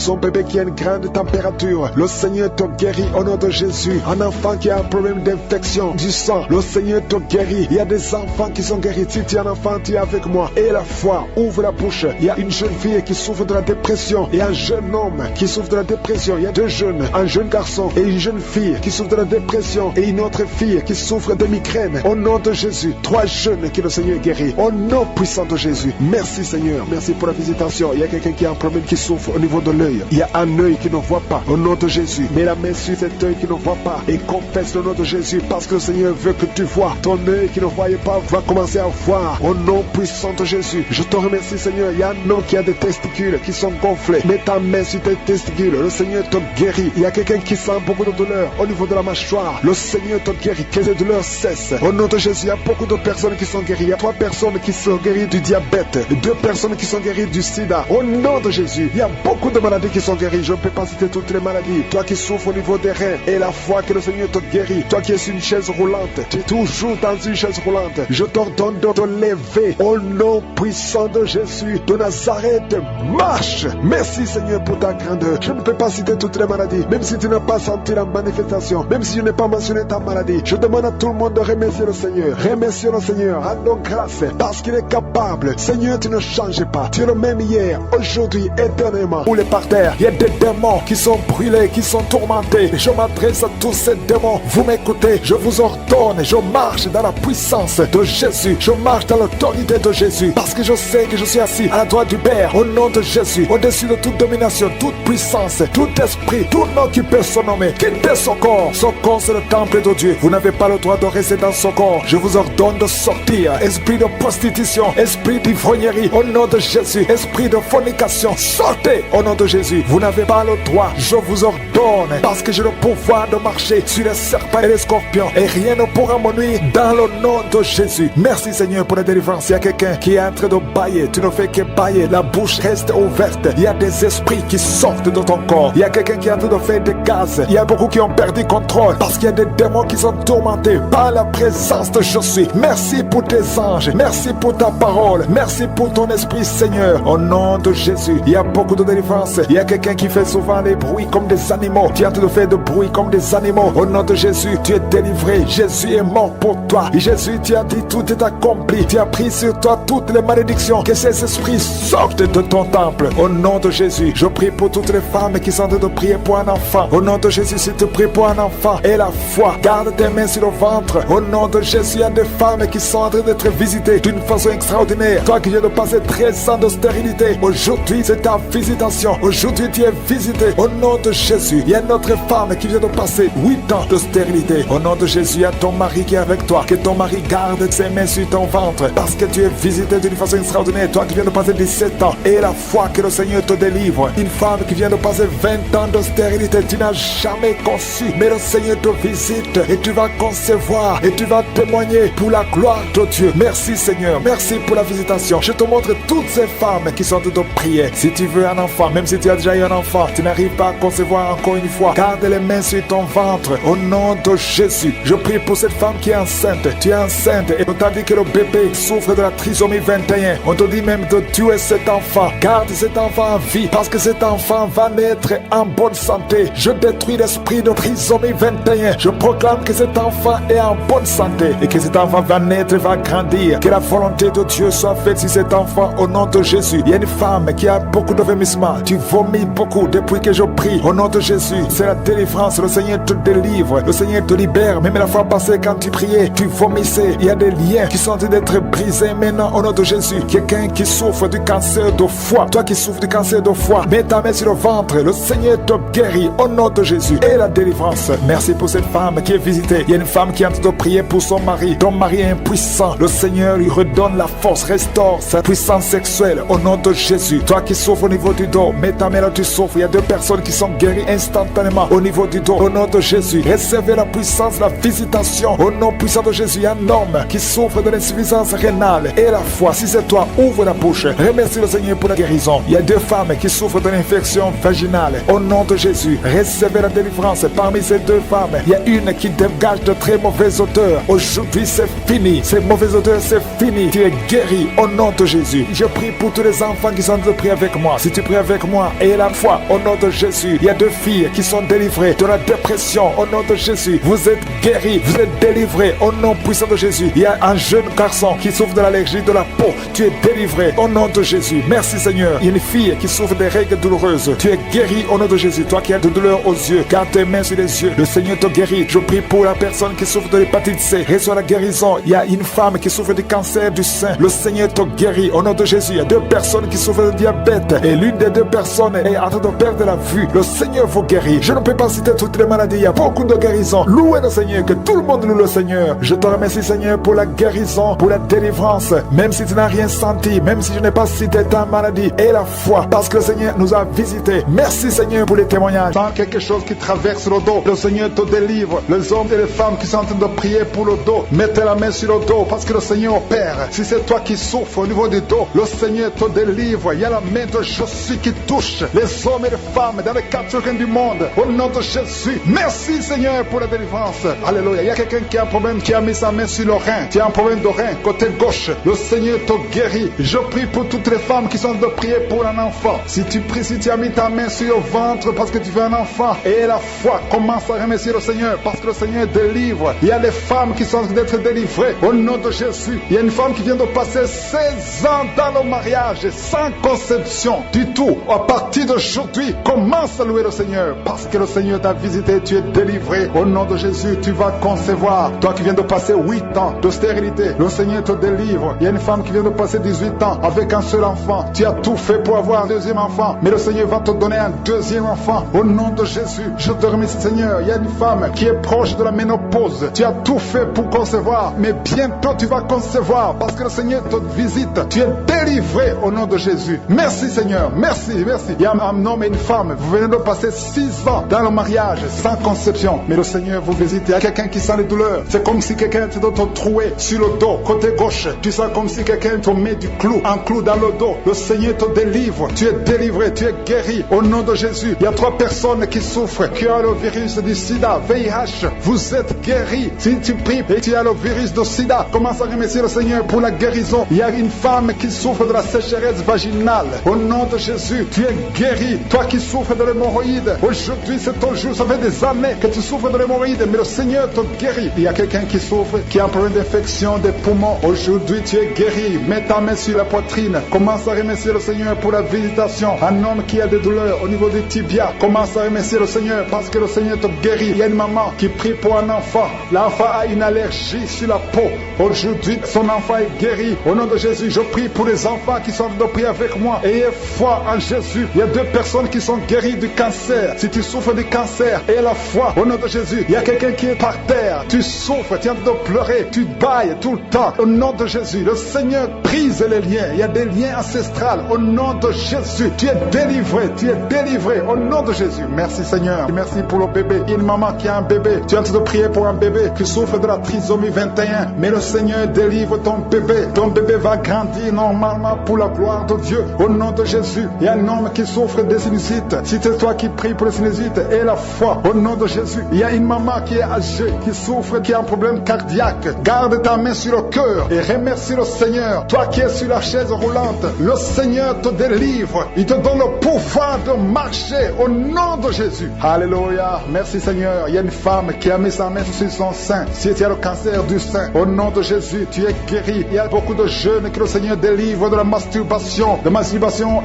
qui a une grande température. Le Seigneur te guérit au nom de Jésus. Un enfant qui a un problème d'infection du sang, le Seigneur te guérit. Il y a des enfants qui sont guéris. Si tu es un enfant, tu es avec moi. Et la foi, ouvre la bouche. Il y a une jeune fille qui souffre de la dépression et un jeune homme qui souffre de la dépression. Il y a 2 jeunes, un jeune garçon et une jeune fille qui souffre de la dépression et une autre fille qui souffre de migraine. Au nom de Jésus, 3 jeunes que le Seigneur guérit. Au nom puissant de Jésus. Merci Seigneur. Merci pour la visitation. Il y a quelqu'un qui a un problème qui souffre au niveau de l'œil. Il y a un œil qui ne voit pas. Au nom de Jésus, mets la main sur cet œil qui ne voit pas et confesse le nom de Jésus parce que le Seigneur veut que tu vois. Ton œil qui ne voyait pas va commencer à voir. Au nom puissant de Jésus, je te remercie Seigneur. Il y a un homme qui a des testicules qui sont gonflés. Mets ta main sur tes testicules. Le Seigneur te guérit. Il y a quelqu'un qui sent beaucoup de douleur au niveau de la mâchoire. Le Seigneur te guérit. Que ces douleurs cessent. Au nom de Jésus, il y a beaucoup de personnes qui sont guéries. Il y a 3 personnes qui sont guéries du diabète, 2 personnes qui sont guéries du sida. Au nom de Jésus, il y a beaucoup de maladies qui sont guéries. Je ne peux pas citer toutes les maladies. Toi qui souffres au niveau des reins et la foi que le Seigneur te guérit. Toi qui es sur une chaise roulante, tu es toujours dans une chaise roulante. Je t'ordonne de te lever au nom puissant de Jésus de Nazareth. Marche. Merci Seigneur pour ta grandeur. Je ne peux pas citer toutes les maladies. Même si tu n'as pas senti la manifestation, même si je n'ai pas mentionné ta maladie, je demande à tout le monde de remercier le Seigneur. Remerciez le Seigneur. Rendons grâce parce qu'il est capable. Seigneur, tu ne changes pas. Tu es le même hier, aujourd'hui, éternellement. Où les par terre, il y a des démons qui sont brûlés, qui sont tourmentés. Je m'adresse à tous ces démons. Vous m'écoutez, je vous ordonne. Je marche dans la puissance de Jésus. Je marche dans l'autorité de Jésus. Parce que je sais que je suis assis à la droite du Père. Au nom de Jésus, au-dessus de toute domination, toute puissance, tout esprit, tout nom qui peut se nommer. Quittez son corps. Son corps, c'est le temple de Dieu. Vous n'avez pas le droit de rester dans son corps. Je vous ordonne de sortir. Esprit de prostitution, esprit d'ivrognerie, au nom de Jésus. Esprit de fornication, sortez au nom de Jésus. Vous n'avez pas le droit. Je vous ordonne, parce que j'ai le pouvoir de marcher sur les serpents et les scorpions, et rien ne pourra me nuire dans le nom de Jésus. Merci Seigneur pour la délivrance. Il y a quelqu'un qui est en train de bailler. Tu ne fais que bailler. La bouche reste ouverte. Il y a des esprits qui sortent de ton corps. Il y a quelqu'un qui est en train de faire des gaz. Il y a beaucoup qui ont perdu contrôle parce qu'il y a des démons qui sont tourmentés par la présence de je suis. Merci pour tes anges. Merci pour ta parole. Merci pour ton esprit Seigneur. Au nom de Jésus, il y a beaucoup de délivrance. Il y a quelqu'un qui fait souvent des bruits comme des animaux. Tu es en train de faire des bruits comme des animaux. Au nom de Jésus, tu es délivré. Jésus est mort pour toi. Et Jésus, tu as dit tout est accompli. Tu as pris sur toi toutes les malédictions. Que ces esprits sortent de ton temple. Au nom de Jésus, je prie pour toutes les femmes qui sont en train de prier pour un enfant. Au nom de Jésus, si tu pries pour un enfant et la foi, garde tes mains sur le ventre. Au nom de Jésus, il y a des femmes qui sont en train d'être visitées d'une façon extraordinaire. Toi qui viens de passer 13 ans de stérilité, aujourd'hui c'est ta visitation. Aujourd'hui tu es visité. Au nom de Jésus, Jésus. Il y a notre femme qui vient de passer 8 ans de stérilité. Au nom de Jésus, il y a ton mari qui est avec toi. Que ton mari garde ses mains sur ton ventre parce que tu es visité d'une façon extraordinaire. Toi qui viens de passer 17 ans et la foi que le Seigneur te délivre. Une femme qui vient de passer 20 ans de stérilité. Tu n'as jamais conçu, mais le Seigneur te visite et tu vas concevoir et tu vas témoigner pour la gloire de Dieu. Merci Seigneur, merci pour la visitation. Je te montre toutes ces femmes qui sont en train de prier. Si tu veux un enfant, même si tu as déjà eu un enfant, tu n'arrives pas à concevoir encore une fois, garde les mains sur ton ventre au nom de Jésus. Je prie pour cette femme qui est enceinte. Tu es enceinte et on t'a dit que le bébé souffre de la trisomie 21. On te dit même de tuer cet enfant. Garde cet enfant en vie parce que cet enfant va naître en bonne santé. Je détruis l'esprit de trisomie 21. Je proclame que cet enfant est en bonne santé et que cet enfant va naître et va grandir. Que la volonté de Dieu soit faite sur cet enfant au nom de Jésus. Il y a une femme qui a beaucoup de vomissements. Tu vomis beaucoup depuis que je prie au nom de Jésus. C'est la délivrance. Le Seigneur te délivre. Le Seigneur te libère. Même la fois passée quand tu priais, tu vomissais. Il y a des liens qui sont en train d'être brisés maintenant au nom de Jésus. Quelqu'un qui souffre du cancer de foie. Toi qui souffres du cancer de foie, mets ta main sur le ventre. Le Seigneur te guérit au nom de Jésus. Et la délivrance. Merci pour cette femme qui est visitée. Il y a une femme qui est en train de prier pour son mari. Ton mari est impuissant. Le Seigneur lui redonne la force, restaure sa puissance sexuelle au nom de Jésus. Toi qui souffres au niveau du dos, mets ta main là, tu souffres. Il y a 2 personnes qui sont guéries instantanément au niveau du dos au nom de Jésus. Recevez la puissance, la visitation au nom puissant de Jésus. Il y a un homme qui souffre de l'insuffisance rénale et la foi. Si c'est toi, ouvre la bouche. Remercie le Seigneur pour la guérison. Il y a 2 femmes qui souffrent de l'infection vaginale au nom de Jésus. Recevez la délivrance. Parmi ces 2 femmes, il y a une qui dégage de très mauvaises odeurs. Aujourd'hui, c'est fini. Ces mauvaises odeurs, c'est fini. Tu es guéri au nom de Jésus. Je prie pour tous les enfants qui sont en train de prier avec moi. Si tu pries avec moi et la foi au nom de Jésus, il y a 2 filles qui sont délivrées de la dépression au nom de Jésus. Vous êtes guéris, vous êtes délivrés au nom puissant de Jésus. Il y a un jeune garçon qui souffre de l'allergie de la peau. Tu es délivré au nom de Jésus. Merci Seigneur. Il y a une fille qui souffre des règles douloureuses. Tu es guéri au nom de Jésus. Toi qui as de douleurs aux yeux, garde tes mains sur les yeux. Le Seigneur te guérit. Je prie pour la personne qui souffre de l'hépatite C. Reçois la guérison. Il y a une femme qui souffre du cancer du sein. Le Seigneur te guérit au nom de Jésus. Il y a 2 personnes qui souffrent de diabète et l'une des 2 personnes est en train de perdre la vue. Le Seigneur vous guérit. Je ne peux pas citer toutes les maladies. Il y a beaucoup de guérisons. Louez le Seigneur. Que tout le monde loue le Seigneur. Je te remercie Seigneur pour la guérison, pour la délivrance. Même si tu n'as rien senti, même si je n'ai pas cité ta maladie et la foi, parce que le Seigneur nous a visités. Merci Seigneur pour les témoignages. Sans quelque chose qui traverse le dos, le Seigneur te délivre. Les hommes et les femmes qui sont en train de prier pour le dos, mettez la main sur le dos parce que le Seigneur opère. Si c'est toi qui souffres au niveau du dos, le Seigneur te délivre. Il y a la main de Jésus qui touche les hommes et les femmes dans les 4 coins du monde. Au nom de Jésus, merci Seigneur pour la délivrance. Alléluia. Il y a quelqu'un qui a un problème, qui a mis sa main sur le rein. Tu as un problème de rein, côté gauche. Le Seigneur te guérit. Je prie pour toutes les femmes qui sont de prier pour un enfant. Si tu pries, si tu as mis ta main sur le ventre parce que tu veux un enfant, et la foi, commence à remercier le Seigneur parce que le Seigneur délivre. Il y a des femmes qui sont d'être délivrées au nom de Jésus. Il y a une femme qui vient de passer 16 ans dans le mariage sans conception du tout. À partir d'aujourd'hui, commence à louer le Seigneur parce que le Seigneur t'a visité. Tu es délivré au nom de Jésus. Tu vas concevoir. Toi qui viens de passer 8 ans de stérilité, le Seigneur te délivre. Il y a une femme qui vient de passer 18 ans avec un seul enfant. Tu as tout fait pour avoir un 2e enfant, mais le Seigneur va te donner un 2e enfant au nom de Jésus. Je te remercie Seigneur. Il y a une femme qui est proche de la ménopause. Tu as tout fait pour concevoir, mais bientôt tu vas concevoir parce que le Seigneur te visite. Tu es délivré au nom de Jésus. Merci Seigneur. Merci, merci. Il y a un homme et une femme. Vous venez de passer 6 ans dans le mariage sans conception, mais le Seigneur vous visite. Il y a quelqu'un qui sent les douleurs. C'est comme si quelqu'un te troué sur le dos, côté gauche. Tu sens comme si quelqu'un te met du clou, un clou dans le dos. Le Seigneur te délivre. Tu es délivré, tu es guéri au nom de Jésus. Il y a 3 personnes qui souffrent, qui ont le virus du sida, VIH. Vous êtes guéris. Si tu pries et tu as le virus du sida, commence à remercier le Seigneur pour la guérison. Il y a une femme qui souffre de la sécheresse vaginale. Au nom de Jésus, tu es guéri. Toi qui souffres de l'hémorroïde, aujourd'hui c'est ton jour. Ça fait des années que tu souffres de l'hémorroïde, mais le Seigneur te guérit. Il y a quelqu'un qui souffre, qui a un problème d'infection des poumons. Aujourd'hui tu es guéri. Mets ta main sur la poitrine. Commence à remercier le Seigneur pour la visitation. Un homme qui a des douleurs au niveau des tibias, commence à remercier le Seigneur parce que le Seigneur te guérit. Il y a une maman qui prie pour un enfant. L'enfant a une allergie sur la peau. Aujourd'hui son enfant est guéri. Au nom de Jésus, je prie pour les enfants qui sont de prier avec moi. Ayez foi en Jésus. Il y a 2 personnes qui sont guéries du cancer. cancer, si tu souffres de cancer, et la foi, au nom de Jésus, il y a quelqu'un qui est par terre, tu souffres, tu es en train de pleurer, tu bailles tout le temps, au nom de Jésus, le Seigneur brise les liens, il y a des liens ancestrales, au nom de Jésus, tu es délivré, au nom de Jésus. Merci Seigneur, merci pour le bébé. Il y a une maman qui a un bébé, tu es en train de prier pour un bébé qui souffre de la trisomie 21, mais le Seigneur délivre ton bébé va grandir normalement pour la gloire de Dieu, au nom de Jésus. Il y a un homme qui souffre de sinusite, si c'est toi qui pries pour le sinusite, et la foi, au nom de Jésus. Il y a une maman qui est âgée, qui souffre, qui a un problème cardiaque, garde ta main sur le cœur et remercie le Seigneur. Toi qui es sur la chaise roulante, le Seigneur te délivre, il te donne le pouvoir de marcher au nom de Jésus. Alléluia, merci Seigneur. Il y a une femme qui a mis sa main sur son sein, si tu as le cancer du sein, au nom de Jésus, tu es guéri. Il y a beaucoup de jeunes que le Seigneur délivre de la masturbation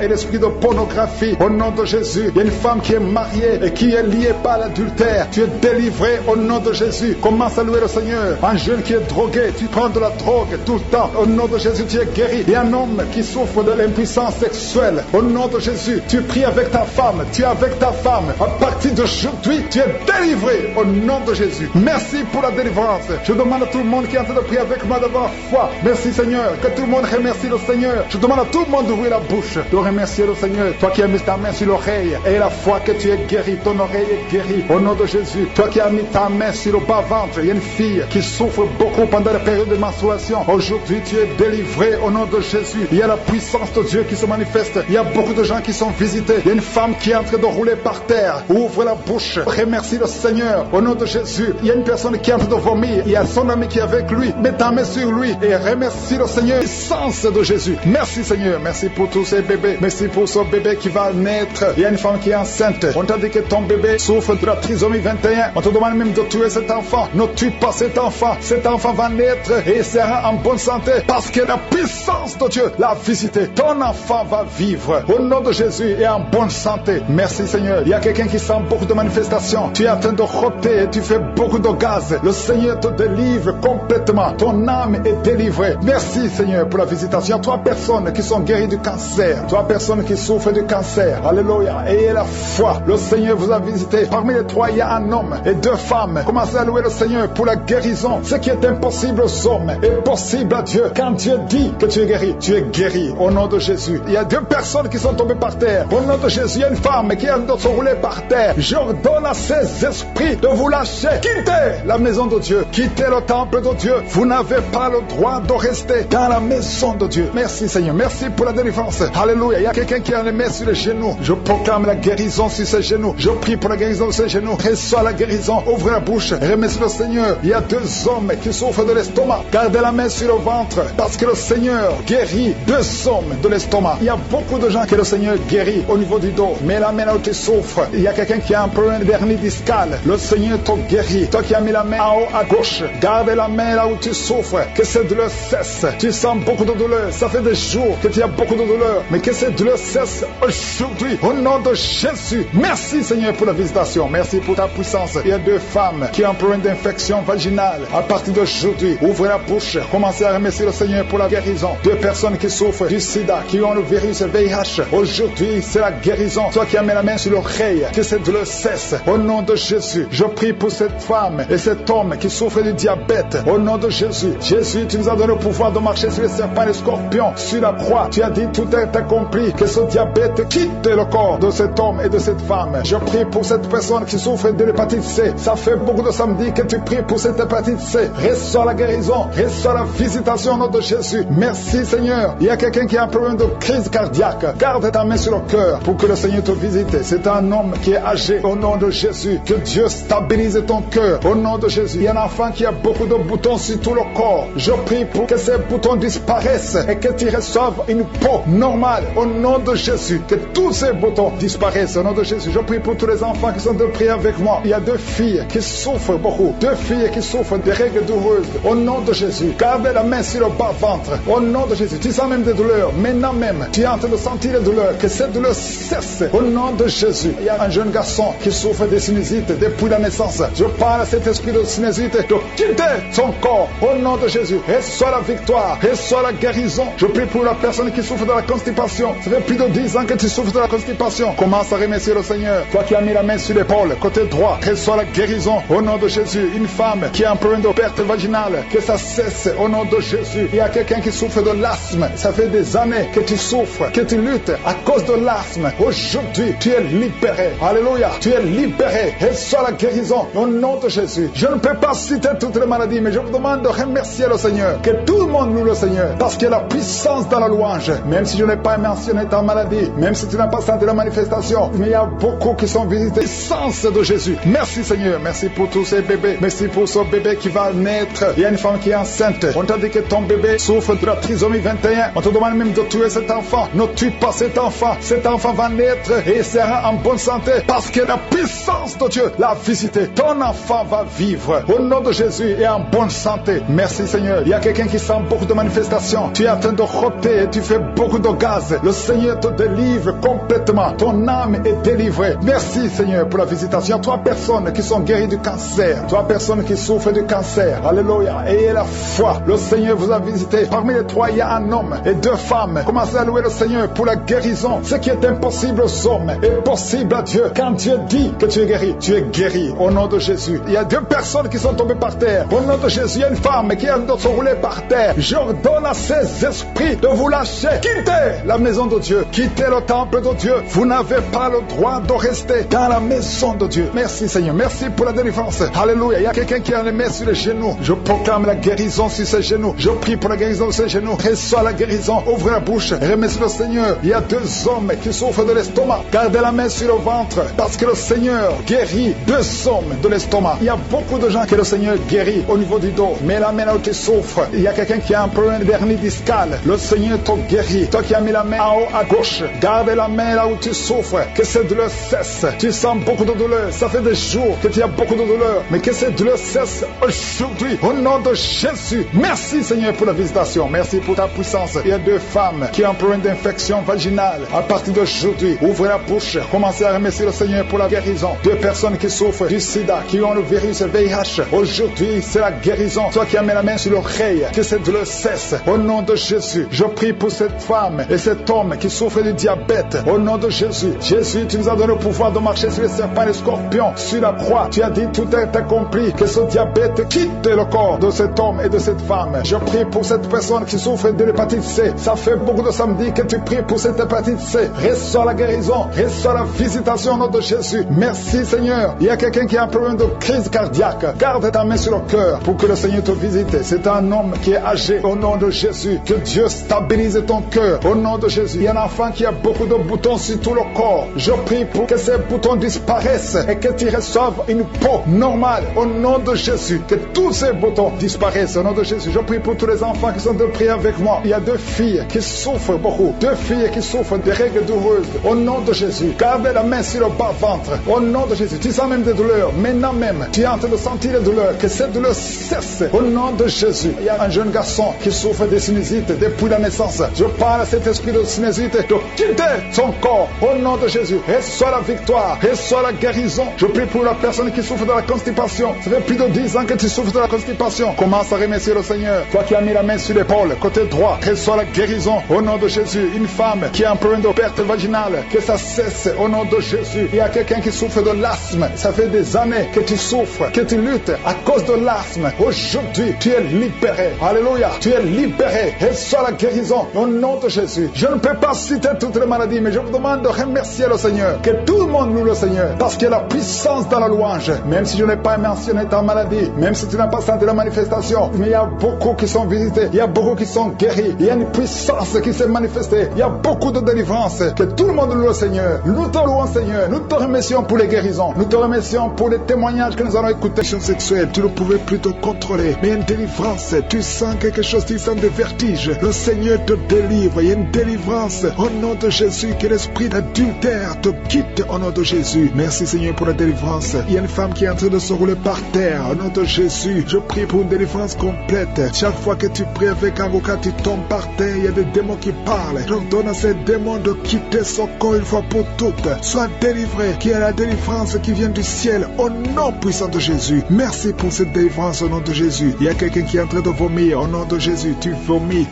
et l'esprit de pornographie, au nom de Jésus. Il y a une femme qui est mariée et qui est liée par l'adultère, tu es délivré au nom de Jésus. Commence à louer le Seigneur. Un jeune qui est drogué, tu prends de la drogue tout le temps, au nom de Jésus, tu es guéri. Il y a un homme qui souffre de l'impuissance sexuelle, au nom de Jésus, tu pries avec ta femme, tu es avec ta femme, à partir d'aujourd'hui, tu es délivré au nom de Jésus. Merci pour la délivrance. Je demande à tout le monde qui est en train de prier avec moi d'avoir foi. Merci Seigneur, que tout le monde remercie le Seigneur. Je demande à tout le monde d'ouvrir la bouche, de remercier le Seigneur. Toi qui as mis ta main sur l'oreille, et la foi que tu es guéri, ton oreille est guérie, au nom de Jésus. Toi qui as mis ta main sur le bas-ventre, il y a une fille qui souffre beaucoup pendant la période de menstruation. Aujourd'hui, tu es délivré au nom de Jésus. Il y a la puissance de Dieu qui se manifeste. Il y a beaucoup de gens qui sont visités. Il y a une femme qui est en train de rouler par terre. Ouvre la bouche, remercie le Seigneur au nom de Jésus. Il y a une personne qui est en train de vomir. Il y a son ami qui est avec lui. Mets ta main sur lui et remercie le Seigneur. Puissance de Jésus. Merci Seigneur. Merci pour tous ces bébés. Merci pour ce bébé qui va naître. Il y a une femme qui est enceinte. On t'a dit que ton bébé souffre de la trisomie 21. On te demande même de tuer cet enfant. Ne tue pas cet enfant. Cet enfant va naître et il sera en bonne santé parce que la puissance de Dieu l'a visité. Ton enfant va vivre au nom de Jésus et en bonne santé. Merci Seigneur. Il y a quelqu'un qui sent beaucoup de manifestations. Tu es en train de rôter et tu fais beaucoup de gaz. Le Seigneur te délivre complètement. Ton âme est délivrée. Merci Seigneur pour la visitation. 3 personnes qui sont guéries du cancer. 3 personnes qui souffrent du cancer. Alléluia. Ayez la foi. Le Seigneur vous a visité. Parmi les 3, il y a un homme et 2 femmes. Commencez à louer le Seigneur pour la guérison. Ce qui est impossible aux hommes est possible à Dieu. Quand Dieu dit que tu es guéri au nom de Jésus. Il y a 2 personnes qui sont tombées par terre. Au nom de Jésus, il y a une femme qui est en train de se rouler par terre. J'ordonne à ces esprits de vous lâcher. Quittez la maison de Dieu. Quittez le temple de Dieu. Vous n'avez pas le droit de rester dans la maison de Dieu. Merci Seigneur. Merci pour la délivrance. Alléluia. Il y a quelqu'un qui a les mains sur les genoux. Je proclame la guérison sur ses genoux. Je prie pour la guérison de ses genoux. Reçois la guérison. Ouvre la bouche. Remercie le Seigneur. Il y a 2 hommes qui souffrent de l'estomac. Gardez la main sur le ventre parce que le Seigneur guérit 2 hommes de l'estomac. Il y a beaucoup de gens que le Seigneur guérit au niveau du dos. Mais la main là où tu souffres, il y a quelqu'un qui a un problème d'hernie discale. Le Seigneur te guérit. Toi qui as mis la main en haut à gauche, garde la main là où tu souffres. Que cette douleur cesse. Tu sens beaucoup de douleur. Ça fait des jours que tu as beaucoup de douleur. Mais que cette douleur cesse aujourd'hui. Au nom de Jésus. Merci Seigneur pour la visitation. Merci pour ta puissance. Il y a 2 femmes qui ont un problème d'infection vaginale. À partir d'aujourd'hui, ouvrez la bouche. Commencez à remercier le Seigneur pour la guérison. 2 personnes qui souffrent du sida, qui ont le virus VIH. Aujourd'hui, c'est la guérison. Toi qui as mis la main sur l'oreille, que cette douleur cesse. Au nom de Jésus, je prie pour cette femme et cet homme qui souffre du diabète. Au nom de Jésus. Jésus, tu nous as donné le pouvoir de marcher sur les serpents et les scorpions. Sur la croix, tu as dit tout est accompli. Que ce diabète quitte le corps de cet homme et de cette femme. Je prie pour cette personne qui souffre de l'hépatite C. Ça fait beaucoup de samedis que tu pries pour cette hépatite C. Reçois la guérison. Reçois la visitation au nom de Jésus. Merci Seigneur. Il y a quelqu'un qui a un problème de crise cardiaque. Garde ta main sur le cœur pour que le Seigneur te visite. C'est un homme qui est âgé. Au nom de Jésus. Que Dieu stabilise ton cœur. Au nom de Jésus. Il y a un enfant qui a beaucoup de boutons sur tout le corps. Je prie pour que ces boutons disparaissent et que tu reçoives une peau normale. Au nom de Jésus. Que tous ces boutons disparaissent. Au nom de Jésus. Je prie pour tous les enfants qui sont de prier avec moi. Il y a 2 filles qui souffrent beaucoup. 2 filles qui souffrent de règles douloureuses. Au nom de Jésus. Garde la main sur le bas-ventre. Au nom de Jésus. Tu sens même des douleurs. Maintenant même, tu es en train de sentir les douleurs. Que cette douleur cesse. Au nom de Jésus. Il y a un jeune garçon qui souffre de sinusite depuis la naissance. Je parle à cet esprit de sinusite de quitter son corps. Au nom de Jésus. Reçois la victoire. Reçois la guérison. Je prie pour la personne qui souffre de la constipation. Ça fait plus de 10 ans que tu souffres de la constipation. Commence à remercier le Seigneur. Toi qui as mis la main sur l'épaule, côté droit, reçois la guérison au nom de Jésus. Une femme qui a un problème de perte vaginale, que ça cesse au nom de Jésus. Il y a quelqu'un qui souffre de l'asthme. Ça fait des années que tu souffres, que tu luttes à cause de l'asthme. Aujourd'hui, tu es libéré. Alléluia. Tu es libéré. Reçois la guérison au nom de Jésus. Je ne peux pas citer toutes les maladies, mais je vous demande de remercier le Seigneur. Que tout le monde loue le Seigneur. Parce qu'il y a la puissance dans la louange. Même si je n'ai pas mentionné ta maladie, même si tu n'as pas senti la manifestation, mais il y a beaucoup qui sont visités. Puissance de Jésus. Merci Seigneur. Merci pour tous ces bébés. Merci pour ce bébé qui va naître. Il y a une femme qui est enceinte. On t'a dit que ton bébé souffre de la trisomie 21. On te demande même de tuer cet enfant. Ne tue pas cet enfant. Cet enfant va naître et il sera en bonne santé parce que la puissance de Dieu l'a visité. Ton enfant va vivre au nom de Jésus et en bonne santé. Merci Seigneur. Il y a quelqu'un qui sent beaucoup de manifestations. Tu es en train de rôter et tu fais beaucoup de gaz. Le Seigneur te délivre complètement. Ton âme est délivrée. Merci Seigneur pour la visitation. 3 personnes qui sont guéries du cancer. 3 personnes qui souffrent du cancer. Alléluia. Ayez la foi. Le Seigneur vous a visité. Parmi les 3, il y a un homme et 2 femmes. Commencez à louer le Seigneur pour la guérison. Ce qui est impossible aux hommes est possible à Dieu. Quand Dieu dit que tu es guéri au nom de Jésus. Il y a 2 personnes qui sont tombées par terre. Au nom de Jésus, il y a une femme qui est en train de se rouler par terre. J'ordonne à ces esprits de vous lâcher. Quittez la maison de Dieu. Quittez le temple de Dieu. Vous n'avez pas le droit de rester dans la maison de Dieu. Merci Seigneur. Merci pour la délivrance. Alléluia. Il y a quelqu'un qui a les mains sur les genoux. Je proclame la guérison sur ses genoux. Je prie pour la guérison de ses genoux. Reçois la guérison. Ouvre la bouche. Remercie le Seigneur. Il y a 2 hommes qui souffrent de l'estomac. Gardez la main sur le ventre parce que le Seigneur guérit 2 hommes de l'estomac. Il y a beaucoup de gens que le Seigneur guérit au niveau du dos. Mais la main là où tu souffres, il y a quelqu'un qui a un problème d'hernie discale. Le Seigneur te guérit. Toi qui as mis la main en haut à gauche, garde la main là où tu souffres. Que cette douleur cesse. Tu sens beaucoup de douleur. Ça fait des jours que tu as beaucoup de douleur. Mais que cette douleur cesse aujourd'hui. Au nom de Jésus. Merci Seigneur pour la visitation. Merci pour ta puissance. Il y a 2 femmes qui ont un problème d'infection vaginale. À partir d'aujourd'hui, ouvrez la bouche. Commencez à remercier le Seigneur pour la guérison. 2 personnes qui souffrent du sida, qui ont le virus VIH. Aujourd'hui, c'est la guérison. Toi qui as mis la main sur l'oreille, que cette douleur cesse. Au nom de Jésus, je prie pour cette femme et cet homme qui souffre du diabète. Au nom de Jésus. Jésus, tu nous as donné le pouvoir de marcher sur les serpents et les scorpions. Sur la croix, tu as dit tout est accompli. Que ce diabète quitte le corps de cet homme et de cette femme. Je prie pour cette personne qui souffre de l'hépatite C. Ça fait beaucoup de samedis que tu pries pour cette hépatite C. Reçois la guérison. Reçois la visitation au nom de Jésus. Merci Seigneur. Il y a quelqu'un qui a un problème de crise cardiaque. Garde ta main sur le cœur pour que le Seigneur te visite. C'est un homme qui est âgé. Au nom de Jésus. Que Dieu stabilise ton cœur. Au nom de Jésus. Il y a un enfant qui a beaucoup de boutons sur tout le corps. Je prie pour que ces boutons disparaissent et que tu reçoives une peau normale. Au nom de Jésus. Que tous ces boutons disparaissent. Au nom de Jésus. Je prie pour tous les enfants qui sont de prier avec moi. Il y a 2 filles qui souffrent beaucoup. 2 filles qui souffrent de règles douloureuses. Au nom de Jésus. Gardez la main sur le bas-ventre. Au nom de Jésus. Tu sens même des douleurs. Maintenant même, tu es en train de sentir les douleurs. Que cette douleur cesse. Au nom de Jésus. Il y a un jeune garçon qui souffre de sinusite depuis la naissance. Je parle à cet esprit de sinusite de quitter son corps. Au nom de Jésus. Reçois la victoire. Reçois la guérison. Je prie pour la personne qui souffre de la constipation. Ça fait plus de 10 ans que tu souffres de la constipation. Commence à remercier le Seigneur. Toi qui as mis la main sur l'épaule, côté droit, reçois la guérison. Au nom de Jésus. Une femme qui a un problème de perte vaginale. Que ça cesse. Au nom de Jésus. Il y a quelqu'un qui souffre de l'asthme. Ça fait des années que tu souffres, que tu luttes à cause de l'asthme. Aujourd'hui, tu es libéré. Alléluia. Tu es libéré. Reçois la guérison au nom de Jésus. Je ne peux pas citer toutes les maladies, mais je vous demande de remercier le Seigneur. Que tout le monde loue le Seigneur. Parce qu'il y a la puissance dans la louange. Même si je n'ai pas mentionné ta maladie, même si tu n'as pas senti la manifestation, mais il y a beaucoup qui sont visités. Il y a beaucoup qui sont guéris. Il y a une puissance qui s'est manifestée. Il y a beaucoup de délivrance. Que tout le monde loue le Seigneur. Nous te louons, Seigneur. Nous te remercions pour les guérisons. Nous te remercions pour les témoignages que nous allons écouter. Sexuelle, tu ne pouvais plus te contrôler. Mais une délivrance, tu sens quelque chose, tu sens des vertiges. Le Seigneur te délivre. Il y a une délivrance au nom de Jésus. Que l'esprit d'adultère te quitte au nom de Jésus. Merci Seigneur pour la délivrance. Il y a une femme qui est en train de se rouler par terre. Au nom de Jésus, je prie pour une délivrance complète. Chaque fois que tu pries avec un avocat, tu tombes par terre. Il y a des démons qui parlent. J'ordonne à ces démons de quitter son corps une fois pour toutes. Sois délivré. Qu'il y ait la délivrance qui vient du ciel au nom puissant de Jésus. Merci pour cette délivrance au nom de Jésus. Il y a quelqu'un qui est en train de vomir au nom de Jésus. Tu vomis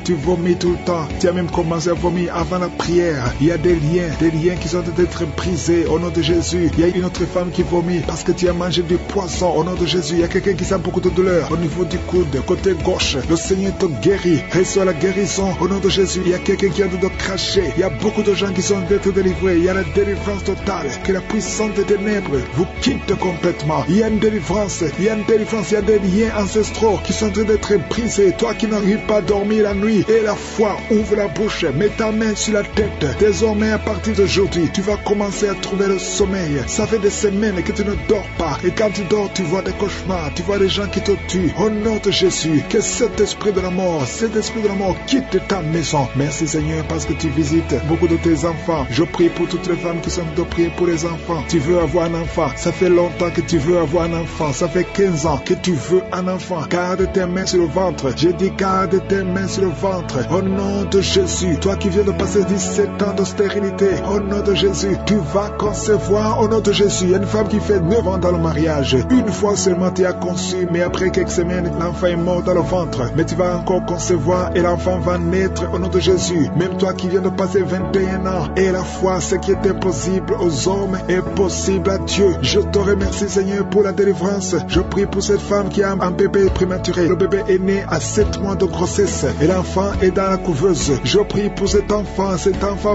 tout le temps. Tu as même commencé à vomir avant la prière. Il y a des liens qui sont en train d'être brisé au nom de Jésus. Il y a une autre femme qui vomit parce que tu as mangé du poisson au nom de Jésus. Il y a quelqu'un qui sent beaucoup de douleur au niveau du coude, côté gauche. Le Seigneur te guérit. Reçois la guérison au nom de Jésus. Il y a quelqu'un qui a de cracher. Il y a beaucoup de gens qui sont d'être délivrés. Il y a la délivrance totale. Que la puissance des ténèbres vous quitte complètement. Il y a une délivrance. Il y a une délivrance. Il y a des liens ancestraux qui sont en train d'être brisés. Toi qui n'arrives pas à dormir la nuit et la foi, ouvre la bouche, mets ta main sur la tête. Désormais, à partir d'aujourd'hui, tu vas commencer à trouver le sommeil. Ça fait des semaines que tu ne dors pas. Et quand tu dors, tu vois des cauchemars. Tu vois des gens qui te tuent. Au nom de Jésus, que cet esprit de la mort quitte ta maison. Merci Seigneur parce que tu visites beaucoup de tes enfants. Je prie pour toutes les femmes qui sont de prier pour les enfants. Tu veux avoir un enfant. Ça fait longtemps que tu veux avoir un enfant. Ça fait 15 ans que tu veux un enfant. Garde tes mains sur le ventre. J'ai dit garde tes mains sur le ventre. Au nom de Jésus, toi qui viens de passer 17 ans de stérilité, au nom de Jésus, tu vas concevoir au nom de Jésus. Il y a une femme qui fait 9 ans dans le mariage. Une fois seulement tu as conçu, mais après quelques semaines, l'enfant est mort dans le ventre. Mais tu vas encore concevoir et l'enfant va naître au nom de Jésus. Même toi qui viens de passer 21 ans, et la foi, ce qui est impossible aux hommes est possible à Dieu. Je te remercie Seigneur pour la délivrance. Je prie pour cette femme qui a un bébé prématuré. Le bébé est né à 7 mois de grossesse et l'enfant est dans la couveuse. Je prie pour cet enfant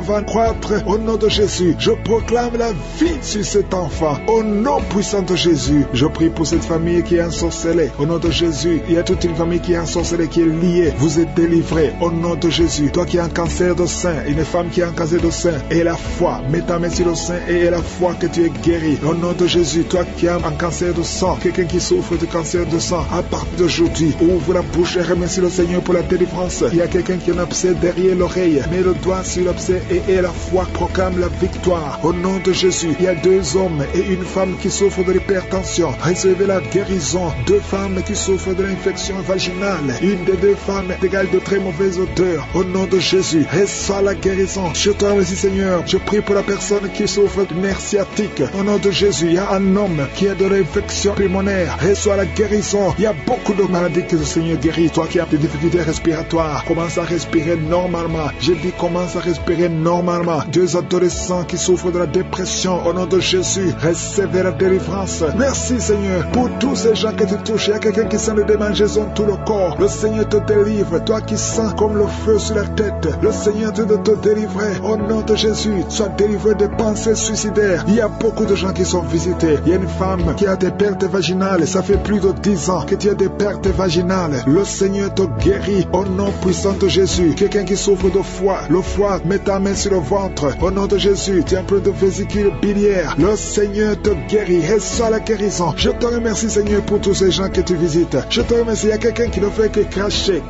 va croître au nom de Jésus. Je proclame la vie sur cet enfant au nom puissant de Jésus. Je prie pour cette famille qui est ensorcelée au nom de Jésus. Il y a toute une famille qui est ensorcelée, qui est liée. Vous êtes délivrés au nom de Jésus. Toi qui as un cancer de sein, une femme qui a un cancer de sein, et la foi, mets ta main sur le sein et la foi que tu es guéri au nom de Jésus. Toi qui as un cancer de sang, quelqu'un qui souffre de cancer de sang, à partir d'aujourd'hui, ouvre la bouche et remercie le Seigneur pour la délivrance. Il y a quelqu'un qui a un abcès derrière l'oreille, mets le doigt sur l'abcès et la foi proclame la victoire au nom de Jésus. Il y a 2 hommes et une femme qui souffrent de l'hypertension. Recevez la guérison. 2 femmes qui souffrent de l'infection vaginale. Une des 2 femmes égale de très mauvaise odeur. Au nom de Jésus, reçois la guérison. Je te remercie Seigneur. Je prie pour la personne qui souffre de nerf sciatique. Au nom de Jésus, il y a un homme qui a de l'infection pulmonaire. Reçois la guérison. Il y a beaucoup de maladies que le Seigneur guérit. Toi qui as des difficultés respiratoires, commence à respirer normalement. Je dis commence à respirer normalement. 2 adolescents qui souffrent de la dépression. Au nom de Jésus, recevez la délivrance. Merci Seigneur pour tous ces gens que tu touches. Il y a quelqu'un qui sent le démangeaison tout le corps. Le Seigneur te délivre. Toi qui sens comme le feu sur la tête, le Seigneur te délivrer. Au nom de Jésus, sois délivré des pensées suicidaires. Il y a beaucoup de gens qui sont visités. Il y a une femme qui a des pertes vaginales. Ça fait plus de 10 ans que tu as des pertes vaginales. Le Seigneur te guérit au nom puissant de Jésus. Quelqu'un qui souffre de foie, le foie, mets ta main sur le ventre. Au nom de Jésus, tu as un peu de vésicule biliaire. Le Seigneur te guérit. Reçois la guérison. Je te remercie Seigneur pour tous ces gens que tu visites. Je te remercie. Il y a quelqu'un qui ne fait que cracher.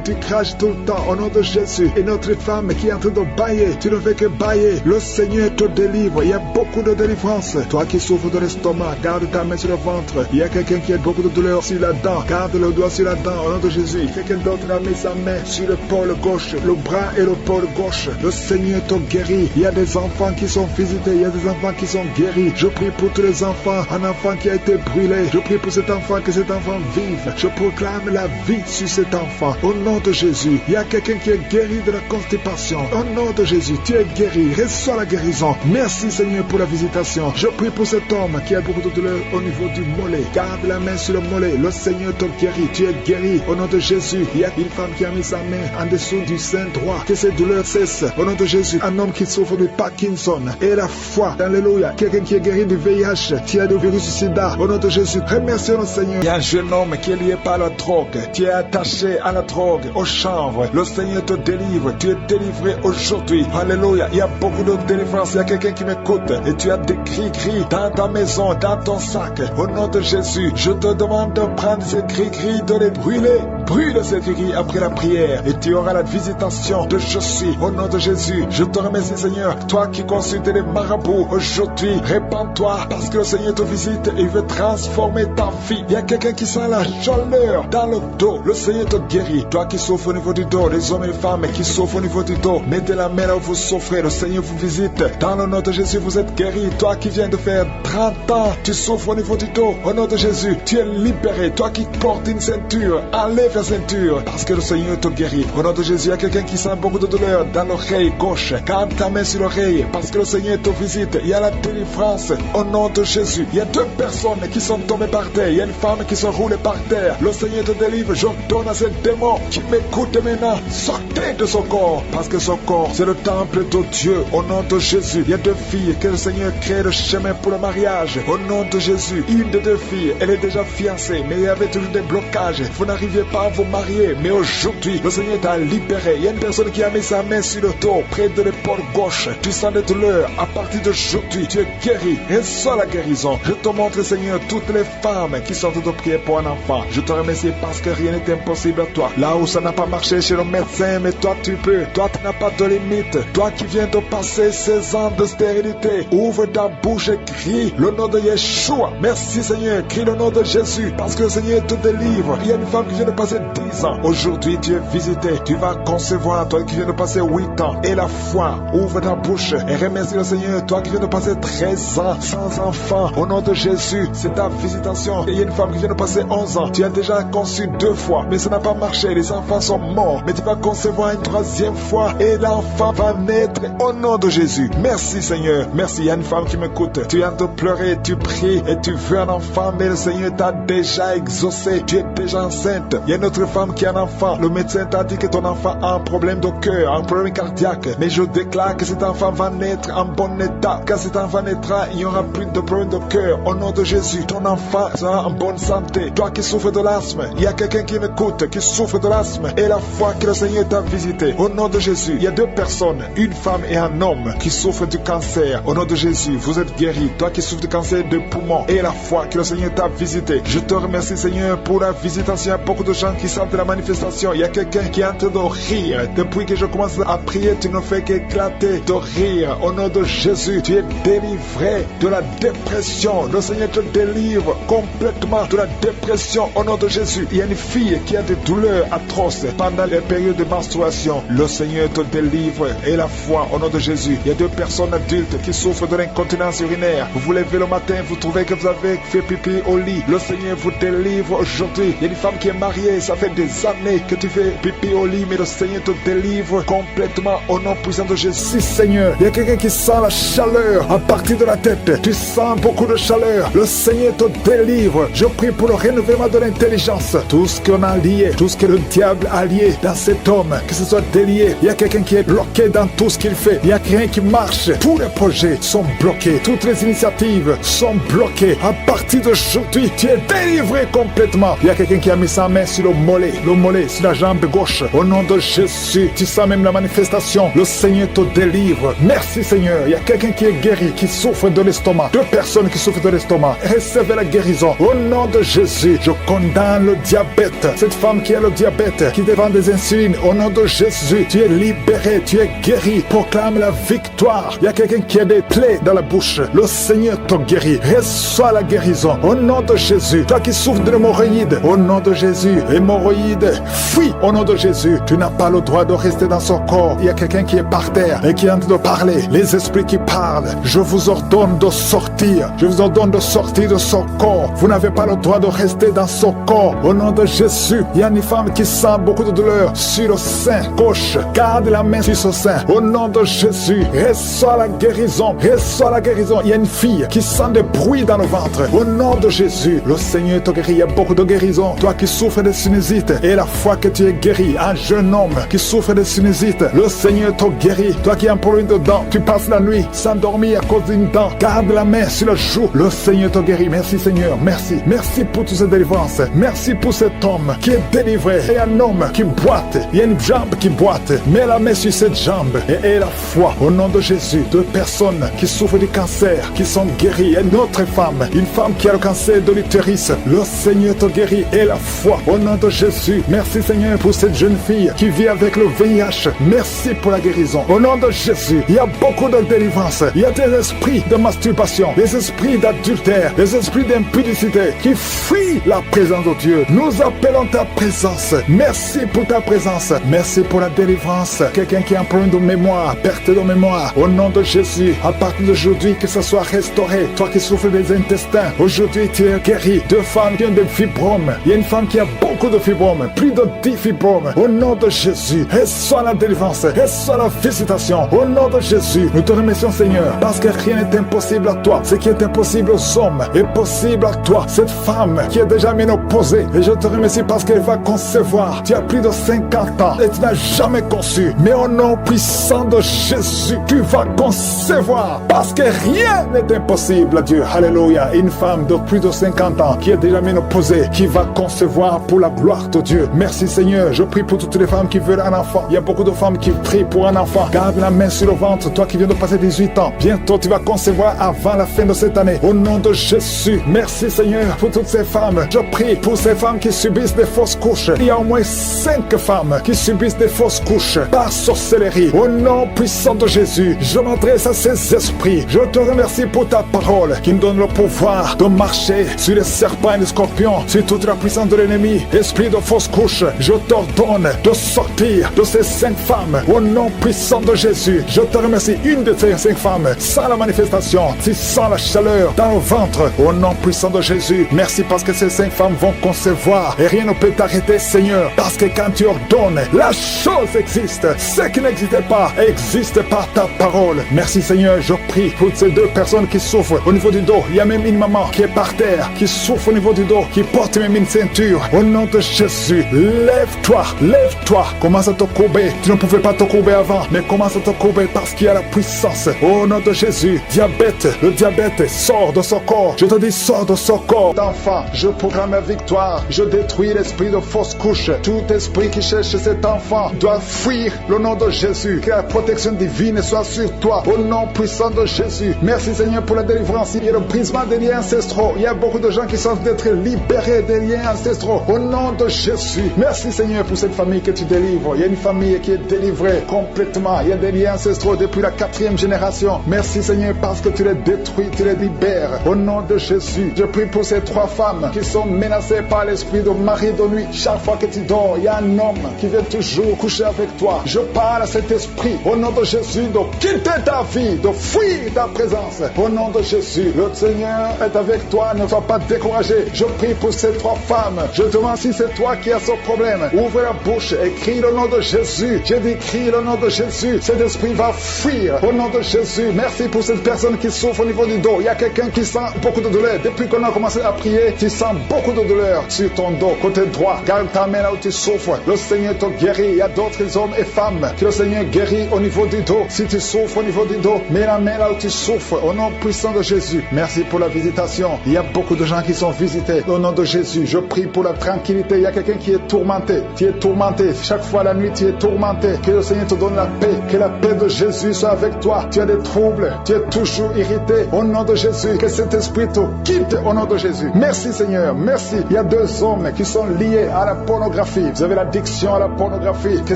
Tu craches tout le temps au nom de Jésus. Et notre femme qui est en train de bailler, tu ne fais que bailler. Le Seigneur te délivre. Il y a beaucoup de délivrance. Toi qui souffres de l'estomac, garde ta main sur le ventre. Il y a quelqu'un qui a beaucoup de douleur sur la dent. Garde le doigt sur la dent au nom de Jésus. Quelqu'un d'autre a mis sa main sur le pôle gauche, le bras et le pôle gauche. Le Seigneur te guérit. Il y a des enfants qui sont visités. Il y a des enfants qui sont guéris. Je prie pour tous les enfants. Un enfant qui a été brûlé. Je prie pour cet enfant, que cet enfant vive. Je proclame la vie sur cet enfant. Au nom de Jésus. Il y a quelqu'un qui est guéri de la constipation. Au nom de Jésus, tu es guéri. Reçois la guérison. Merci Seigneur pour la visitation. Je prie pour cet homme qui a beaucoup de douleur au niveau du mollet. Garde la main sur le mollet. Le Seigneur te guérit. Tu es guéri. Au nom de Jésus. Il y a une femme qui a mis sa main en dessous du sein droit. Que ces douleurs cessent. Au nom de Jésus. Un homme qui souffre de Parkinson. Et la foi. Alléluia. Quelqu'un qui est guéri du VIH. Qui a du virus du sida. Au nom de Jésus. Remercions le Seigneur. Il y a un jeune homme qui est lié par la drogue. Tu es attaché à la drogue, au chanvre. Le Seigneur te délivre. Tu es délivré aujourd'hui. Alléluia. Il y a beaucoup de délivrance. Il y a quelqu'un qui m'écoute. Et tu as des cris dans ta maison, dans ton sac. Au nom de Jésus, je te demande de prendre ces cris, de les brûler. Brûle ces cris après la prière. Et tu auras la visitation de je suis. Au nom de Jésus, je te remercie Seigneur. Toi qui consultes les marabouts aujourd'hui, répands-toi parce que le Seigneur te visite et il veut transformer ta vie. Il y a quelqu'un qui sent la chaleur dans le dos. Le Seigneur te guérit. Toi qui souffres au niveau du dos, les hommes et les femmes qui souffrent au niveau du dos, mettez la main là où vous souffrez. Le Seigneur vous visite. Dans le nom de Jésus, vous êtes guéri. Toi qui viens de faire 30 ans, tu souffres au niveau du dos. Au nom de Jésus, tu es libéré. Toi qui portes une ceinture, enlève la ceinture parce que le Seigneur te guérit. Au nom de Jésus, il y a quelqu'un qui sent beaucoup de douleur dans l'oreille gauche. Garde ta main sur l'oreille parce que le Seigneur Seigneur te visite. Il y a la délivrance au nom de Jésus. Il y a 2 personnes qui sont tombées par terre. Il y a une femme qui se roule par terre. Le Seigneur te délivre. J'ordonne à ce démon qui m'écoute maintenant, sortez de son corps, parce que son corps c'est le temple de Dieu. Au nom de Jésus, il y a 2 filles que le Seigneur crée le chemin pour le mariage. Au nom de Jésus, une des 2 filles, elle est déjà fiancée, mais il y avait toujours des blocages. Vous n'arriviez pas à vous marier, mais aujourd'hui, le Seigneur t'a libéré. Il y a une personne qui a mis sa main sur le dos, près de l'épaule gauche. Tu sens des douleurs. À partir d'aujourd'hui, tu es guéri. Reçois la guérison. Je te montre, Seigneur, toutes les femmes qui sont de prier pour un enfant. Je te remercie parce que rien n'est impossible à toi. Là où ça n'a pas marché chez le médecin, mais toi tu peux. Toi tu n'as pas de limite. Toi qui viens de passer 16 ans de stérilité, ouvre ta bouche et crie le nom de Yeshua. Merci Seigneur, crie le nom de Jésus, parce que le Seigneur te délivre. Il y a une femme qui vient de passer 10 ans. Aujourd'hui tu es visité. Tu vas concevoir. Toi qui viens de passer 8 ans. Et la foi, ouvre ta bouche et remercie le Seigneur. Toi qui viens de passer 13 ans sans enfant, au nom de Jésus, c'est ta visitation. Et il y a une femme qui vient de passer 11 ans. Tu as déjà conçu 2 fois, mais ça n'a pas marché. Les enfants sont morts, mais tu vas concevoir une 3e fois et l'enfant va naître au nom de Jésus. Merci Seigneur, merci. Il y a une femme qui m'écoute. Tu viens de pleurer, tu pries et tu veux un enfant, mais le Seigneur t'a déjà exaucé. Tu es déjà enceinte. Il y a une autre femme qui a un enfant. Le médecin t'a dit que ton enfant a un problème de cœur, un problème cardiaque, mais je déclare que cet enfant va naître en bon état. Quand cet enfant naîtra, il n'y aura plus de problème de cœur. Au nom de Jésus, ton enfant sera en bonne santé. Toi qui souffres de l'asthme, il y a quelqu'un qui m'écoute, qui souffre de l'asthme, et la foi que le Seigneur t'a visité. Au nom de Jésus, il y a 2 personnes, une femme et un homme, qui souffrent du cancer. Au nom de Jésus, vous êtes guéris. Toi qui souffres du cancer de poumon, et la foi que le Seigneur t'a visité. Je te remercie Seigneur pour la visitation. Il y a beaucoup de gens qui sentent la manifestation. Il y a quelqu'un qui est en train de rire. Depuis que je commence à prier, tu ne fais qu'éclater de rire. Au nom de Jésus, tu es délivré de la dépression. Le Seigneur te délivre complètement de la dépression au nom de Jésus. Il y a une fille qui a des douleurs atroces pendant les périodes de menstruation. Le Seigneur te délivre et la foi au nom de Jésus. Il y a 2 personnes adultes qui souffrent de l'incontinence urinaire. Vous vous levez le matin, vous trouvez que vous avez fait pipi au lit. Le Seigneur vous délivre aujourd'hui. Il y a une femme qui est mariée, ça fait des années que tu fais pipi au lit, mais le Seigneur te délivre complètement au nom puissant de Jésus. Si Seigneur, il y a quelqu'un qui sent la chaleur à partir de la tête. Tu sens beaucoup de chaleur. Le Seigneur te délivre. Je prie pour le renouvellement de l'intelligence. Tout ce qu'on a lié, tout ce que le diable a lié dans cet homme, que ce soit délié. Il y a quelqu'un qui est bloqué dans tout ce qu'il fait. Il n'y a rien qui marche. Tous les projets sont bloqués. Toutes les initiatives sont bloquées. À partir d'aujourd'hui, tu es délivré complètement. Il y a quelqu'un qui a mis sa main sur le mollet sur la jambe gauche. Au nom de Jésus, tu sens même la manifestation. Le Seigneur te délivre. Merci Seigneur. Il y a quelqu'un qui est guéri, qui souffre de l'estomac. 2 personnes qui souffrent de l'estomac. Recevez la guérison. Au nom de Jésus, je condamne le diabète. Cette femme qui a le diabète, qui devant des insulines, au nom de Jésus, tu es libéré, tu es guéri. Proclame la victoire. Il y a quelqu'un qui a des plaies dans la bouche. Le Seigneur te guérit. Reçois la guérison. Au nom de Jésus. Toi qui souffres de l'hémorroïde, au nom de Jésus. Hémorroïde, fuis. Au nom de Jésus. Tu n'as pas le droit de rester dans son corps. Il y a quelqu'un qui est par terre et qui est en train de parler. Les esprits qui parlent. Je vous ordonne de sortir. Je vous ordonne de sortir de son corps. Vous n'avez pas le droit de rester dans son corps. Au nom de Jésus. Il y a une femme qui sent beaucoup de douleur sur le sein gauche. Garde la main sur son sein. Au nom de Jésus. Reçois la guérison. Reçois la guérison. Il y a une fille qui sent des bruits dans le ventre. Au nom de Jésus. Le Seigneur te guérit. Il y a beaucoup de guérison. Toi qui souffres de sinusite et la foi que tu es guéri. Un jeune homme qui souffre de sinusite. Le Seigneur te guérit. Toi qui as un problème de dents. Tu passes la nuit sans dormir à cause d'une dent. Garde la main sur le joue. Le Seigneur te guérit. Merci Seigneur. Merci. Merci pour toutes ces délivrances. Merci pour cet homme qui est délivré. Et un homme qui boite. Il y a une jambe qui boite. Mets la main sur cette jambe et aie la foi. Au nom de Jésus. 2 personnes qui souffrent du cancer, qui sont guéries. Et une autre femme. Une femme qui a le cancer de l'utérus. Le Seigneur te guérit. Et la foi. Au nom de Jésus. Merci Seigneur pour cette jeune fille qui vit avec le VIH. Merci pour la guérison. Au nom de Jésus. Il y a beaucoup de délivrance. Il y a des esprits de masturbation, des esprits d'adultère, des esprits d'impudicité qui fuient la présence de Dieu. Nous appelons ta présence. Merci pour ta présence. Merci pour la délivrance. Quelqu'un qui a un problème de mémoire, perte de mémoire. Au nom de Jésus. À partir d'aujourd'hui, que ça soit restauré. Toi qui souffres des intestins, aujourd'hui tu es guéri. 2 femmes qui ont des fibromes. Il y a une femme qui a beaucoup de fibromes, plus de 10 fibromes. Au nom de Jésus, reçois la délivrance, reçois la visitation. Au nom de Jésus, nous te remercions, Seigneur, parce que rien n'est impossible à toi. Ce qui est impossible aux hommes est possible à toi. Cette femme qui est déjà ménopausée, et je te remercie parce qu'elle va concevoir. Tu as plus de 50 ans et tu n'as jamais conçu. Mais au nom puissant de Jésus, tu vas concevoir parce que rien n'est impossible à Dieu. Alléluia. Une femme de plus de 50 ans qui est déjà ménopausée, qui va concevoir pour la gloire de Dieu. Merci Seigneur. Je prie pour toutes les femmes qui veulent un enfant. Il y a beaucoup de femmes qui prient pour un enfant. Garde la main sur le ventre. Toi qui viens de passer 18 ans, bientôt tu vas concevoir avant la fin de cette année. Au nom de Jésus. Merci Seigneur pour toutes ces femmes. Je prie pour ces femmes qui subissent des fausses couches. Il y a au moins 5 femmes qui subissent des fausses couches par sorcellerie. Au nom puissant de Jésus, je m'adresse à ces esprits. Je te remercie pour ta parole qui nous donne le pouvoir de marcher sur les serpents et les scorpions, sur toute la puissance de l'ennemi. Esprit de fausse couche, je t'ordonne de sortir de ces 5 femmes. Au nom puissant de Jésus, je te remercie. Une de ces 5 femmes, sans la manifestation, si sans la chaleur dans le ventre, au nom puissant de Jésus, merci parce que ces 5 femmes vont concevoir et rien ne peut t'arrêter, Seigneur, parce que quand tu ordonnes, la chose existe. Ce qui n'existait pas existe par ta parole. Merci Seigneur, je prie pour ces 2 personnes qui souffrent au niveau du dos. Il y a même une maman qui est par terre, qui souffre au niveau du dos, qui porte même une ceinture. Au nom de Jésus, lève-toi, lève-toi, commence à te courber. Tu ne pouvais pas te courber avant, mais commence à te courber parce qu'il y a la puissance. Au nom de Jésus, diabète, le diabète sort de son corps. Je te dis, sors de son corps d'enfant. Je proclame la victoire. Je détruis l'esprit de fausse couche. Tout esprit qui cherche cet enfant doit fuir le nom de Jésus. Que la protection divine soit sur toi. Au nom puissant de Jésus. Merci Seigneur pour la délivrance. Il y a le brisement des liens ancestraux. Il y a beaucoup de gens qui sont d'être libérés des liens ancestraux. Au nom de Jésus. Merci Seigneur pour cette famille que tu délivres. Il y a une famille qui est délivrée complètement. Il y a des liens ancestraux depuis la 4e génération. Merci Seigneur parce que tu les détruis, tu les libères. Au nom de Jésus, je prie pour ces 3 femmes qui sont menacées par l'esprit de mari de nuit. Chaque fois que tu dors, il y a un homme qui vient toujours coucher avec toi. Je parle à cet esprit, au nom de Jésus, de quitter ta vie, de fuir ta présence. Au nom de Jésus, le Seigneur est avec toi, ne sois pas découragé. Je prie pour ces 3 femmes. Je te demande si c'est toi qui as ce problème. Ouvre la bouche et crie le nom de Jésus. J'ai dit crie le nom de Jésus. Cet esprit va fuir au nom de Jésus. Merci pour cette personne qui souffre au niveau du dos. Il y a quelqu'un qui sent beaucoup de douleur. Depuis qu'on a commencé à prier, tu sens beaucoup de douleur sur ton dos, côté droit. Garde ta main là où tu souffres. Le Seigneur te guérit. Il y a d'autres hommes et femmes que le Seigneur guérit au niveau du dos. Si tu souffres au niveau du dos, mets la main là où tu souffres au nom puissant de Jésus. Merci pour la visitation. Il y a beaucoup de gens qui sont visités au nom de Jésus. Je prie pour la tranquillité. Il y a quelqu'un qui est tourmenté. Tu es tourmenté. Chaque fois la nuit, tu es tourmenté. Que le Seigneur te donne la paix. Que la paix de Jésus soit avec toi. Tu as des troubles. Tu es toujours irrité. Au nom de Jésus. Que cet esprit te quitte au nom de Jésus. Merci Seigneur. Merci. Il y a 2 hommes qui sont liés à la pornographie. Vous avez l'addiction à la pornographie. Que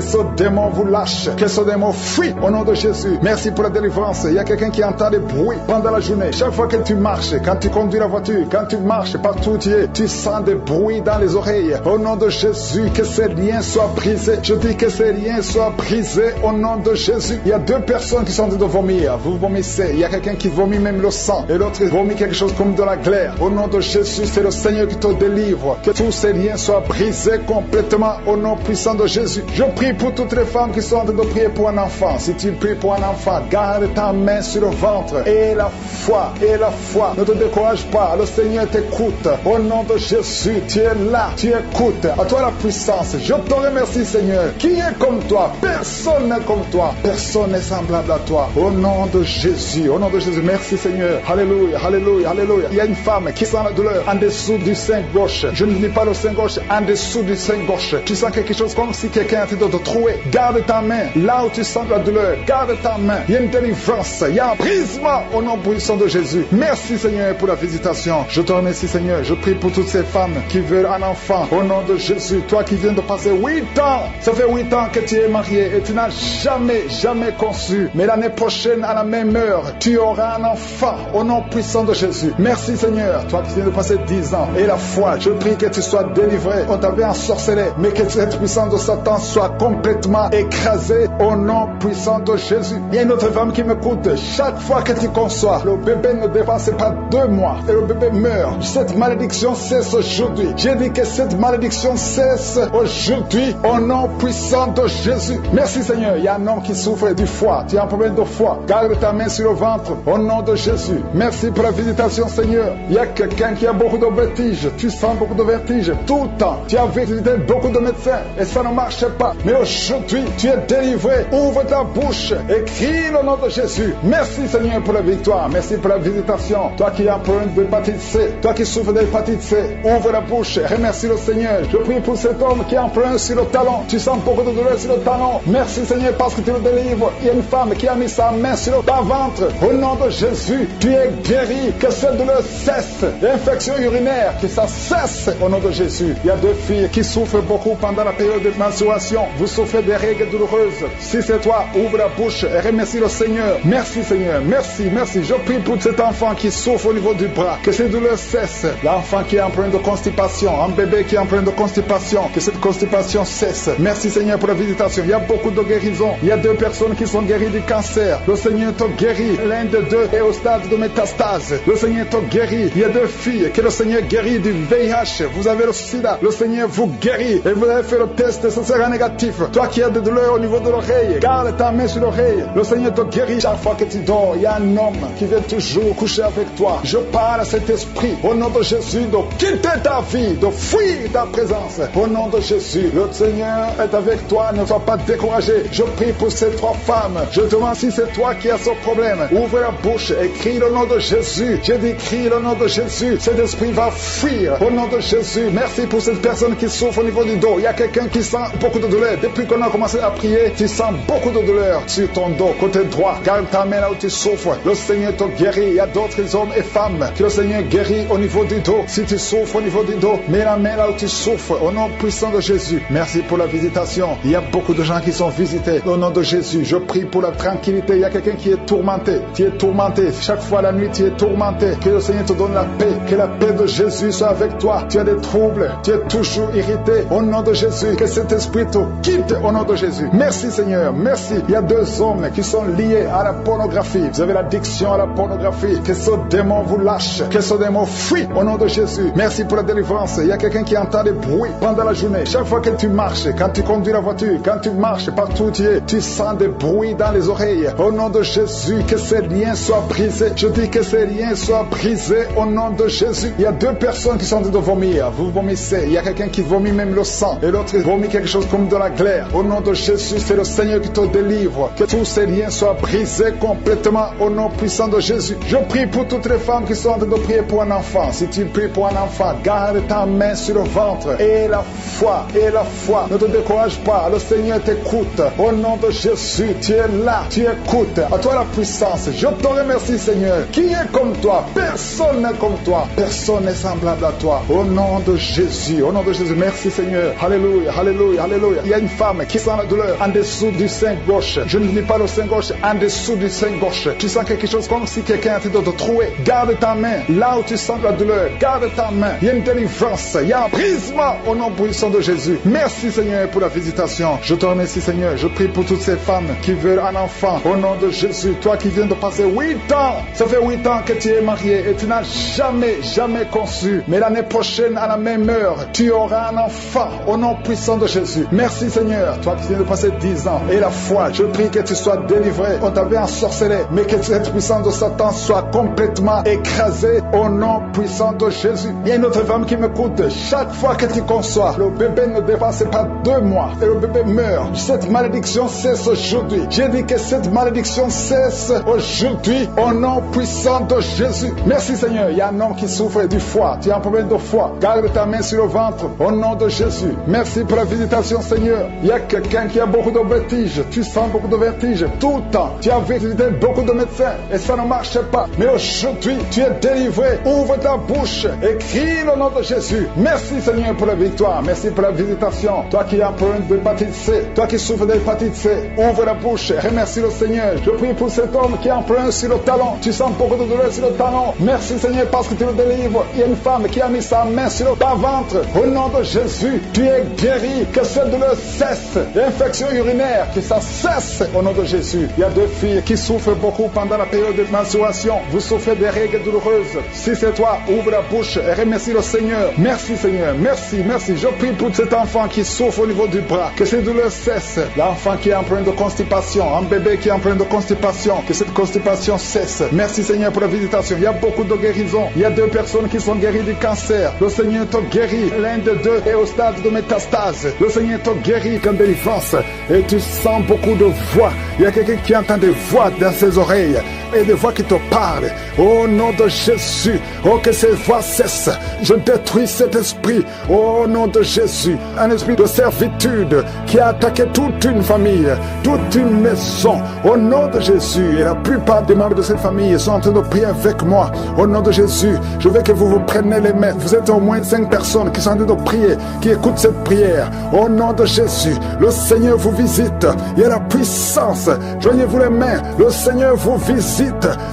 ce démon vous lâche. Que ce démon fuit au nom de Jésus. Merci pour la délivrance. Il y a quelqu'un qui entend des bruits pendant la journée. Chaque fois que tu marches, quand tu conduis la voiture, quand tu marches partout où tu es, tu sens des bruits dans les oreilles. Au nom de Jésus, que ces liens soient brisés. Je dis que ces liens soient brisés au nom de Jésus. Il y a 2 personnes qui sont en train de vomir. Vous vomissez. Il y a quelqu'un qui vomit même le sang. Et l'autre vomit quelque chose comme de la glaire. Au nom de Jésus, c'est le Seigneur qui te délivre. Que tous ces liens soient brisés complètement au nom puissant de Jésus. Je prie pour toutes les femmes qui sont en train de prier pour un enfant. Si tu pries pour un enfant, garde ta main sur le ventre. Et la foi, et la foi. Ne te décourage pas. Le Seigneur t'écoute. Au nom de Jésus, tu es là. Tu écoutes. À toi la puissance. Je te remercie, Seigneur. Qui est comme toi? Personne n'est comme toi. Personne n'est semblable à toi. Au nom de Jésus. Au nom de Jésus. Merci, Seigneur. Alléluia, alléluia, alléluia. Il y a une femme qui sent la douleur en dessous du sein gauche. Je ne dis pas le sein gauche, en dessous du sein gauche. Tu sens quelque chose comme si quelqu'un est en train de te trouer. Garde ta main là où tu sens la douleur. Garde ta main. Il y a une délivrance. Il y a un brisement au nom puissant de Jésus. Merci, Seigneur, pour la visitation. Je te remercie, Seigneur. Je prie pour toutes ces femmes qui veulent un enfant. Au nom de Jésus. Toi qui viens de passer 8 ans. Ça fait 8 ans que tu es marié et tu n'as jamais conçu. Mais l'année prochaine, à la même heure, tu auras un enfant. Au nom puissant de Jésus. Merci, Seigneur. Toi qui viens de passer 10 ans. Et la foi, je prie que tu sois délivré. On t'avait ensorcelé. Mais que cette puissance de Satan soit complètement écrasée. Au nom puissant de Jésus. Il y a une autre femme qui m'écoute. Chaque fois que tu conçois, le bébé ne dépasse pas 2 mois. Et le bébé meurt. Cette malédiction cesse aujourd'hui. J'ai dit que cette malédiction cesse aujourd'hui. Au nom puissant de Jésus. Merci, Seigneur. Il y a un homme qui souffre du foie. Tu as un problème de foi. Garde ta main sur le ventre, au nom de Jésus. Merci pour la visitation, Seigneur. Il y a quelqu'un qui a beaucoup de vertiges. Tu sens beaucoup de vertiges tout le temps. Tu as visité beaucoup de médecins et ça ne marche pas. Mais aujourd'hui, tu es délivré. Ouvre ta bouche et crie le nom de Jésus. Merci, Seigneur, pour la victoire. Merci pour la visitation. Toi qui as un problème d'hépatite C, toi qui souffres d'hépatite C, ouvre la bouche. Remercie le Seigneur. Je prie pour cet homme qui a un problème sur le talon. Tu sens beaucoup de douleur sur le talon. Merci, Seigneur, parce que tu le délivres. Il y a une femme qui a mis sa main sur le ventre. Au nom de Jésus, tu es guéri. Que cette douleur cesse. L'infection urinaire, que ça cesse au nom de Jésus. Il y a deux filles qui souffrent beaucoup pendant la période de menstruation. Vous souffrez des règles douloureuses. Si c'est toi, ouvre la bouche et remercie le Seigneur. Merci, Seigneur. Merci, merci. Je prie pour cet enfant qui souffre au niveau du bras. Que ces douleurs cessent. L'enfant qui est en train de constipation. Un bébé qui est en train de constipation. Que cette constipation cesse. Merci, Seigneur, pour la visitation. Il y a beaucoup de guérisons. Il y a deux personnes qui sont guéries du cancer. Le Seigneur te guérit. L'un de deux est au stade de métastase. Le Seigneur te guérit. Il y a deux filles que le Seigneur guérit du VIH. Vous avez le sida. Le Seigneur vous guérit. Et vous avez fait le test, ce sera négatif. Toi qui as des douleurs au niveau de l'oreille, garde ta main sur l'oreille. Le Seigneur te guérit. Chaque fois que tu dors, il y a un homme qui vient toujours coucher avec toi. Je parle à cet esprit, au nom de Jésus, de quitter ta vie, de fuir ta présence. Au nom de Jésus, le Seigneur est avec toi. Ne sois pas découragé. Je prie pour ces trois femmes. Je te demande si c'est toi qui as ce problème. Ouvre la bouche et crie le nom de Jésus. Je dis crie le nom de Jésus. Cet esprit va fuir. Au nom de Jésus. Merci pour cette personne qui souffre au niveau du dos. Il y a quelqu'un qui sent beaucoup de douleur. Depuis qu'on a commencé à prier, tu sens beaucoup de douleur sur ton dos, côté droit. Garde ta main là où tu souffres. Le Seigneur te guérit. Il y a d'autres hommes et femmes que le Seigneur guérit au niveau du dos. Si tu souffres au niveau du dos, mets la main là où tu souffres. Au nom puissant de Jésus. Merci pour la visitation. Il y a beaucoup de gens qui sont visités. Au nom de Jésus, je prie pour la tranquillité. Il y a quelqu'un qui est tourmenté. Tu es tourmenté. Chaque fois la nuit, tu es tourmenté. Que le Seigneur te donne la paix. Que la paix de Jésus soit avec toi. Tu as des troubles. Tu es toujours irrité. Au nom de Jésus, que cet esprit te quitte au nom de Jésus. Merci, Seigneur. Merci. Il y a deux hommes qui sont liés à la pornographie. Vous avez l'addiction à la pornographie. Que ce démon vous lâche. Que ce démon fuit au nom de Jésus. Merci pour la délivrance. Il y a quelqu'un qui entend des bruits pendant la journée. Chaque fois que tu marches, quand tu conduis la voiture, quand tu marches partout où tu es, tu sens des bruits dans les oreilles. Au nom de Jésus, que ces liens soient brisés. Je dis que ces liens soient brisés au nom de Jésus. Il y a deux personnes qui sont en train de vomir. Vous vomissez. Il y a quelqu'un qui vomit même le sang. Et l'autre vomit quelque chose comme de la glaire. Au nom de Jésus, c'est le Seigneur qui te délivre. Que tous ces liens soient brisés complètement au nom puissant de Jésus. Je prie pour toutes les femmes qui sont en train de prier pour un enfant. Si tu pries pour un enfant, garde ta main sur le ventre. Et la foi. Et la foi. Ne te décourage pas. Le Seigneur t'écoute. Au nom de Jésus, tu es là. Tu écoutes. À toi la puissance. Je te remercie, Seigneur. Qui est comme toi? Personne n'est comme toi. Personne n'est semblable à toi. Au nom de Jésus. Au nom de Jésus. Merci, Seigneur. Alléluia. Alléluia. Alléluia. Il y a une femme qui sent la douleur en dessous du sein gauche. Je ne dis pas le sein gauche. En dessous du sein gauche. Tu sens quelque chose comme si quelqu'un était de te trouer. Garde ta main. Là où tu sens la douleur. Garde ta main. Il y a une délivrance. Il y a un brisement au nom puissant de Jésus. Merci, Seigneur, pour la visitation. Je te remercie, Seigneur. Je prie pour toutes ces femmes qui veulent un enfant. Au nom de Jésus. Toi qui viens de passer 8 ans. Ça fait 8 ans que tu es marié et tu n'as jamais conçu. Mais l'année prochaine, à la même heure, tu auras un enfant. Au nom puissant de Jésus. Merci, Seigneur. Toi qui viens de passer 10 ans. Et la foi, je prie que tu sois délivré. On t'avait ensorcelé. Mais que cette puissance de Satan soit complètement écrasée. Au nom puissant de Jésus. Il y a une autre femme qui m'écoute. Chaque fois que tu conçois, le bébé ne dépasse pas 2 mois. Et le bébé meurt. Cette malédiction cesse aujourd'hui. J'ai dit que cette malédiction cesse aujourd'hui. Au nom puissant de Jésus. Merci, Seigneur. Il y a un homme qui souffre du foie. Tu as un problème de foie. Garde ta main sur le ventre. Au nom de Jésus. Merci pour la visitation, Seigneur. Il y a quelqu'un qui a beaucoup de vertiges. Tu sens beaucoup de vertiges tout le temps. Tu as visité beaucoup de médecins et ça ne marche pas. Mais aujourd'hui, tu es délivré. Ouvre ta bouche et crie le nom de Jésus. Merci, Seigneur, pour la victoire. Merci pour la visitation. Toi qui as un problème d'hépatite C, toi qui souffres d'hépatite C, ouvre la bouche et remercie le Seigneur. Je prie pour cet homme qui a un problème sur le talon. Tu sens beaucoup de douleur sur le talon. Merci, Seigneur, parce que tu le délivres. Il y a une femme qui a mis sa main sur le ventre. Au nom de Jésus, tu es guéri. Que cette douleur cesse. L'infection urinaire, que ça cesse au nom de Jésus. Il y a deux filles qui souffrent beaucoup pendant la période de menstruation. Vous souffrez des règles douloureuses. Si c'est toi, ouvre la bouche et remercie le Seigneur. Merci, Seigneur. Merci, merci. Je prie pour cet enfant qui souffre au niveau du bras. Que ces douleurs cessent. L'enfant qui est en problème de constipation. Un bébé qui est en train de constipation, que cette constipation cesse. Merci Seigneur pour la visitation. Il y a beaucoup de guérisons. Il y a 2 personnes qui sont guéries du cancer. Le Seigneur te guérit. L'un des 2 est au stade de métastase. Le Seigneur te guérit en délivrance. Et tu sens beaucoup de voix. Il y a quelqu'un qui entend des voix dans ses oreilles et des voix qui te parlent. Au nom de Jésus, oh que ces voix cessent. Je détruis cet esprit au nom de Jésus. Un esprit de servitude qui a attaqué toute une famille, toute une maison. Au nom de Jésus, et la plupart des membres de cette famille sont en train de prier avec moi. Au nom de Jésus, je veux que vous vous preniez les mains. Vous êtes au moins 5 personnes qui sont en train de prier, qui écoutent cette prière. Au nom de Jésus, le Seigneur vous visite. Il y a la puissance. Joignez-vous les mains. Le Seigneur vous visite.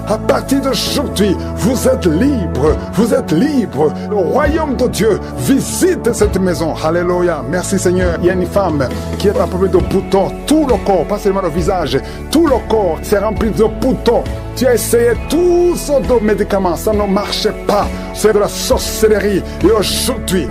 À partir d'aujourd'hui, vous êtes libre. Vous êtes libre. Le royaume de Dieu visite cette maison. Alléluia. Merci Seigneur. Il y a une femme qui est remplie de boutons. Tout le corps, pas seulement le visage. Tout le corps s'est rempli de boutons. Tu as essayé tous sortes de médicaments, ça ne marchait pas. C'est de la sorcellerie. Et aujourd'hui,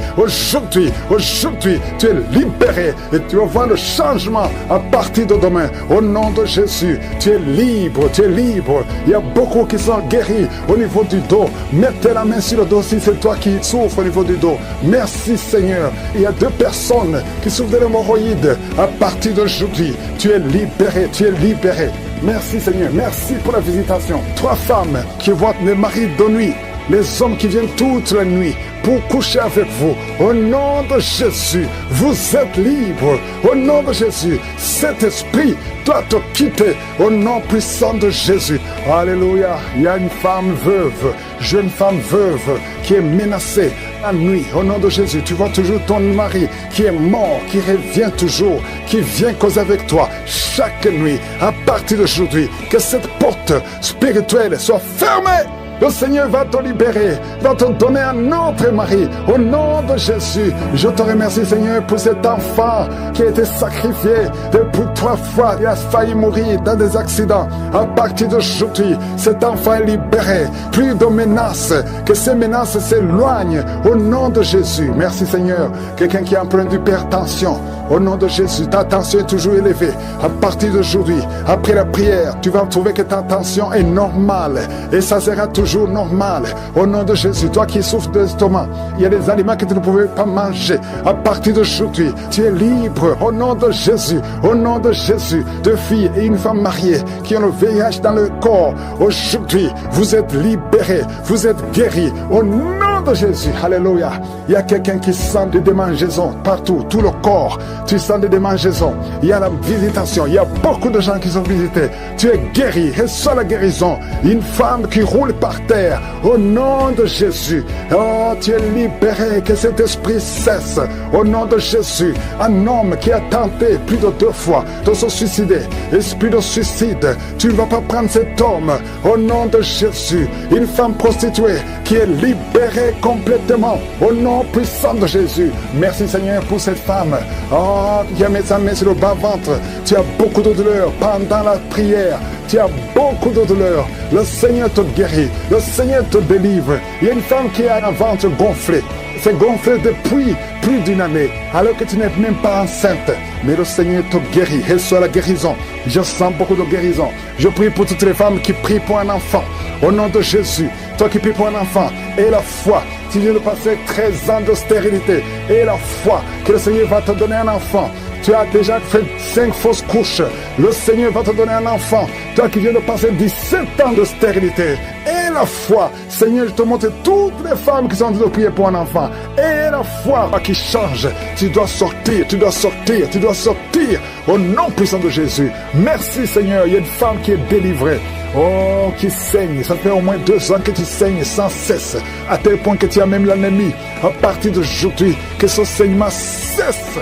tu es libéré. Et tu vas voir le changement à partir de demain. Au nom de Jésus, tu es libre, tu es libre. Il y a beaucoup qui sont guéris au niveau du dos. Mettez la main sur le dos si c'est toi qui souffres au niveau du dos. Merci Seigneur. Il y a 2 personnes qui souffrent de l'hémorroïde. À partir d'aujourd'hui, tu es libéré, tu es libéré. Merci Seigneur, merci pour la visitation. 3 femmes qui voient les maris de nuit, les hommes qui viennent toute la nuit pour coucher avec vous. Au nom de Jésus, vous êtes libres. Au nom de Jésus, cet esprit doit te quitter. Au nom puissant de Jésus. Alléluia. Il y a une femme veuve, jeune femme veuve qui est menacée la nuit. Au nom de Jésus, tu vois toujours ton mari qui est mort, qui revient toujours, qui vient causer avec toi chaque nuit. À partir d'aujourd'hui, que cette porte spirituelle soit fermée. Le Seigneur va te libérer, va te donner un autre mari. Au nom de Jésus, je te remercie Seigneur pour cet enfant qui a été sacrifié depuis 3 fois. Il a failli mourir dans des accidents. À partir d'aujourd'hui, cet enfant est libéré. Plus de menaces, que ces menaces s'éloignent. Au nom de Jésus, merci Seigneur. Quelqu'un qui a un problème d'hypertension, au nom de Jésus, ta tension est toujours élevée. À partir d'aujourd'hui, après la prière, tu vas trouver que ta tension est normale. Et ça sera toujours normal. Au nom de Jésus, toi qui souffres d'estomac, il y a des aliments que tu ne pouvais pas manger. À partir d'aujourd'hui, tu es libre. Au nom de Jésus, au nom de Jésus, 2 filles et une femme mariée qui ont le VIH dans le corps. Aujourd'hui, vous êtes libérés, vous êtes guéris. Au nom de Jésus, alléluia. Il y a quelqu'un qui sent des démangeaisons partout, tout le corps. Tu sens des démangeaisons. Il y a la visitation. Il y a beaucoup de gens qui sont visités. Tu es guéri. Reçois la guérison. Une femme qui roule par terre. Au nom de Jésus. Oh, tu es libéré. Que cet esprit cesse. Au nom de Jésus. Un homme qui a tenté plus de 2 fois de se suicider. Esprit de suicide. Tu ne vas pas prendre cet homme. Au nom de Jésus. Une femme prostituée qui est libérée complètement. Au nom puissant de Jésus. Merci Seigneur pour cette femme. Oh, qui a mis sa main sur le bas-ventre. Tu as beaucoup de douleur pendant la prière. Tu as beaucoup de douleur. Le Seigneur te guérit. Le Seigneur te délivre. Il y a une femme qui a un ventre gonflé. C'est gonflé depuis plus d'une année, alors que tu n'es même pas enceinte. Mais le Seigneur te guérit. Reçois la guérison. Je sens beaucoup de guérison. Je prie pour toutes les femmes qui prient pour un enfant. Au nom de Jésus, toi qui pries pour un enfant, et la foi. Tu viens de passer 13 ans de stérilité. Et la foi que le Seigneur va te donner un enfant. Tu as déjà fait 5 fausses couches. Le Seigneur va te donner un enfant. Toi qui viens de passer 17 ans de stérilité. Et la foi. Seigneur, je te montre toutes les femmes qui sont en train de prier pour un enfant. Et la foi qui change. Tu dois sortir, tu dois sortir, tu dois sortir. Au nom puissant de Jésus. Merci Seigneur. Il y a une femme qui est délivrée. Oh, qui saigne. Ça fait au moins 2 ans que tu saignes sans cesse. À tel point que tu as même l'anémie. À partir d'aujourd'hui, que ce saignement cesse.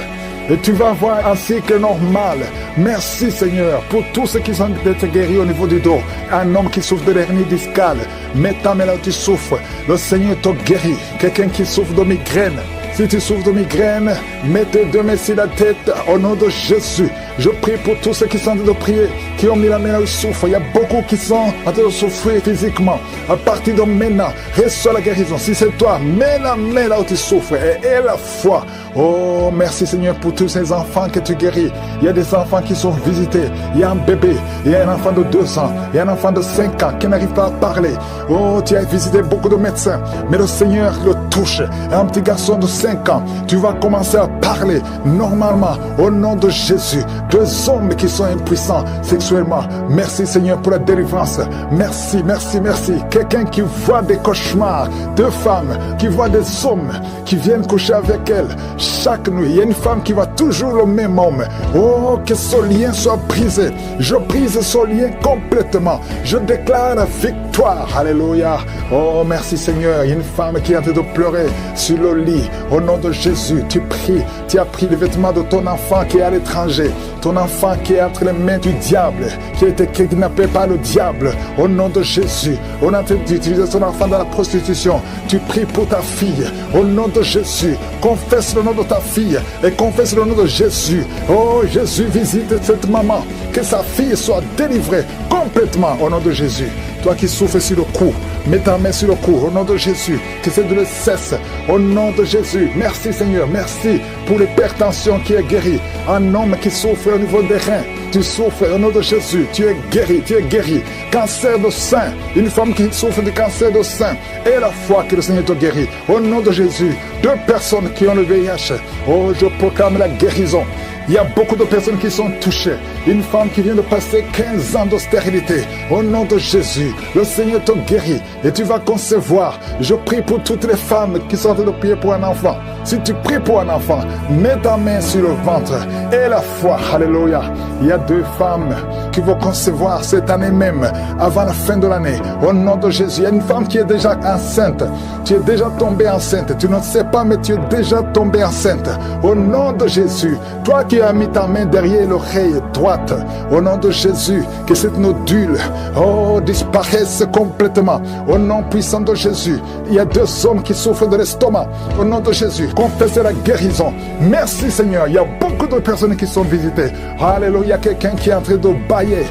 Et tu vas avoir un cycle normal. Merci Seigneur pour tous ceux qui sont d'être guéris au niveau du dos. Un homme qui souffre de l'hernie discale. Maintenant, mais là tu souffres. Le Seigneur te guérit. Quelqu'un qui souffre de migraine. Si tu souffres de migraine, mets tes deux mains sur la tête au nom de Jésus. Je prie pour tous ceux qui sont en train de prier, qui ont mis la main là où ils souffrent. Il y a beaucoup qui sont en train de souffrir physiquement. À partir de maintenant, reçois la guérison. Si c'est toi, mets la main là où tu souffres et la foi. Oh, merci Seigneur pour tous ces enfants que tu guéris. Il y a des enfants qui sont visités. Il y a un bébé, il y a un enfant de 2 ans, il y a un enfant de 5 ans qui n'arrive pas à parler. Oh, tu as visité beaucoup de médecins, mais le Seigneur le touche. Un petit garçon de 5 ans, tu vas commencer à parler normalement au nom de Jésus. 2 hommes qui sont impuissants sexuellement. Merci Seigneur pour la délivrance. Merci, merci, merci. Quelqu'un qui voit des cauchemars, 2 femmes qui voient des hommes qui viennent coucher avec elle chaque nuit. Il y a une femme qui voit toujours le même homme. Oh, que ce lien soit brisé. Je brise ce lien complètement. Je déclare la victoire. Alléluia. Oh, merci Seigneur. Il y a une femme qui est en train de pleurer sur le lit. Au nom de Jésus, tu pries. Tu as pris les vêtements de ton enfant qui est à l'étranger. Ton enfant qui est entre les mains du diable, qui a été kidnappé par le diable. Au nom de Jésus, on est en train d'utiliser son enfant dans la prostitution. Tu pries pour ta fille. Au nom de Jésus, confesse le nom de ta fille et confesse le nom de Jésus. Oh, Jésus visite cette maman. Que sa fille soit délivrée complètement au nom de Jésus. Toi qui souffres sur le cou, mets ta main sur le cou au nom de Jésus. Que cette douleur cesse au nom de Jésus. Merci Seigneur, merci pour l'hypertension qui est guérie. Un homme qui souffre au niveau des reins, tu souffres au nom de Jésus. Tu es guéri, tu es guéri. Cancer de sein, une femme qui souffre de cancer de sein. Et la foi que le Seigneur te guérit. Au nom de Jésus, 2 personnes qui ont le VIH. Oh, je proclame la guérison. Il y a beaucoup de personnes qui sont touchées. Une femme qui vient de passer 15 ans de stérilité. Au nom de Jésus, le Seigneur te guérit et tu vas concevoir. Je prie pour toutes les femmes qui sont en train de prier pour un enfant. Si tu pries pour un enfant, mets ta main sur le ventre et la foi. Alléluia. Il y a 2 femmes qui vont concevoir cette année même, avant la fin de l'année. Au nom de Jésus, il y a une femme qui est déjà enceinte. Tu es déjà tombée enceinte. Tu ne sais pas, mais tu es déjà tombée enceinte. Au nom de Jésus, toi qui as mis ta main derrière l'oreille droite, au nom de Jésus, que cette nodule, oh, disparaisse complètement. Au nom puissant de Jésus, il y a 2 hommes qui souffrent de l'estomac. Au nom de Jésus, confessez la guérison. Merci Seigneur, il y a beaucoup de personnes qui sont visitées. Alléluia, il y a quelqu'un qui est en train de bailler.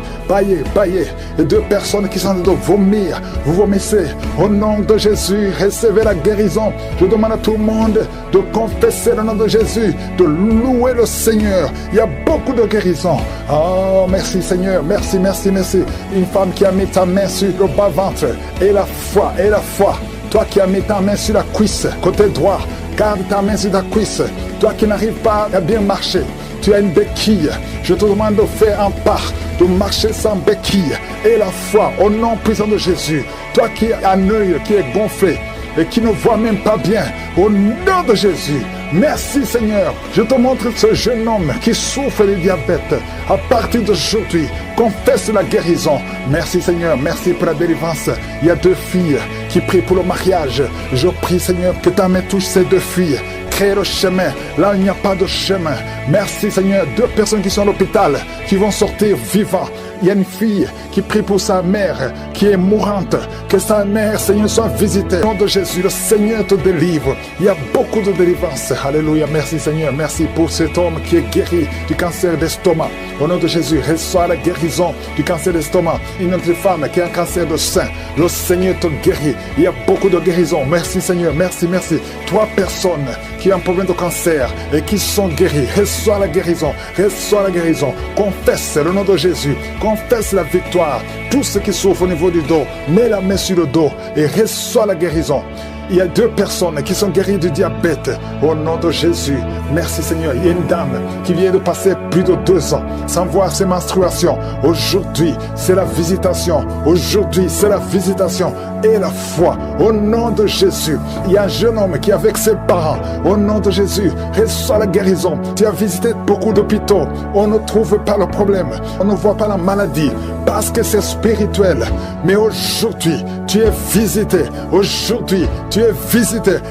Et 2 personnes qui sont en train de vomir. Vous vomissez. Au nom de Jésus, recevez la guérison. Je demande à tout le monde de confesser le nom de Jésus, de louer le Seigneur. Il y a beaucoup de guérison. Oh, merci Seigneur, merci. Une femme qui a mis ta main sur le bas-ventre. Et la foi. Toi qui as mis ta main sur la cuisse, côté droit, garde ta main sur ta cuisse. Toi qui n'arrives pas à bien marcher, tu as une béquille. Je te demande de faire un pas, de marcher sans béquille. Et la foi, au nom puissant de Jésus. Toi qui as un œil qui est gonflé et qui ne voit même pas bien, au nom de Jésus. Merci Seigneur. Je te montre ce jeune homme qui souffre de diabète. À partir d'aujourd'hui, confesse la guérison. Merci Seigneur, merci pour la délivrance. Il y a 2 filles qui prient pour le mariage. Je prie Seigneur que ta main touche ces 2 filles. Crée le chemin, là il n'y a pas de chemin. Merci Seigneur, 2 personnes qui sont à l'hôpital, qui vont sortir vivants. Il y a une fille qui prie pour sa mère, qui est mourante. Que sa mère, Seigneur, soit visitée. Au nom de Jésus, le Seigneur te délivre. Il y a beaucoup de délivrance. Alléluia, merci Seigneur. Merci pour cet homme qui est guéri du cancer d'estomac. Au nom de Jésus, reçois la guérison du cancer d'estomac. Une autre femme qui a un cancer de sein. Le Seigneur te guérit. Il y a beaucoup de guérison. Merci Seigneur, merci. 3 personnes qui ont un problème de cancer et qui sont guéries. Reçois la guérison. Confesse le nom de Jésus. Confesse la victoire. Tous ceux qui souffrent au niveau du dos, mets la main sur le dos et reçois la guérison. Il y a 2 personnes qui sont guéries du diabète. Au nom de Jésus. Merci Seigneur. Il y a une dame qui vient de passer plus de 2 ans sans voir ses menstruations. Aujourd'hui, c'est la visitation. Et la foi. Au nom de Jésus. Il y a un jeune homme qui est avec ses parents. Au nom de Jésus. Reçois la guérison. Tu as visité beaucoup d'hôpitaux. On ne trouve pas le problème. On ne voit pas la maladie. Parce que c'est spirituel. Mais aujourd'hui, tu es visité.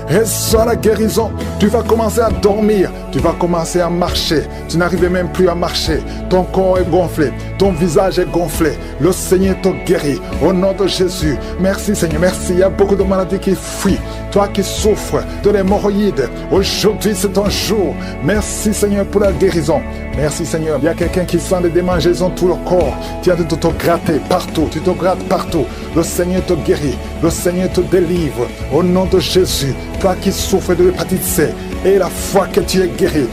Reçois la guérison. Tu vas commencer à dormir. Tu vas commencer à marcher. Tu n'arrives même plus à marcher. Ton corps est gonflé. Ton visage est gonflé. Le Seigneur te guérit. Au nom de Jésus. Merci Seigneur, merci. Il y a beaucoup de maladies qui fuient. Toi qui souffres de l'hémorroïde, aujourd'hui c'est ton jour. Merci Seigneur pour la guérison. Merci Seigneur. Il y a quelqu'un qui sent des démangeaisons tout le corps. Tu as de te gratter partout. Tu te grattes partout. Le Seigneur te guérit. Le Seigneur te délivre. Au nom de Jésus, toi qui souffres de l'hépatite C, et la foi que tu es guéri,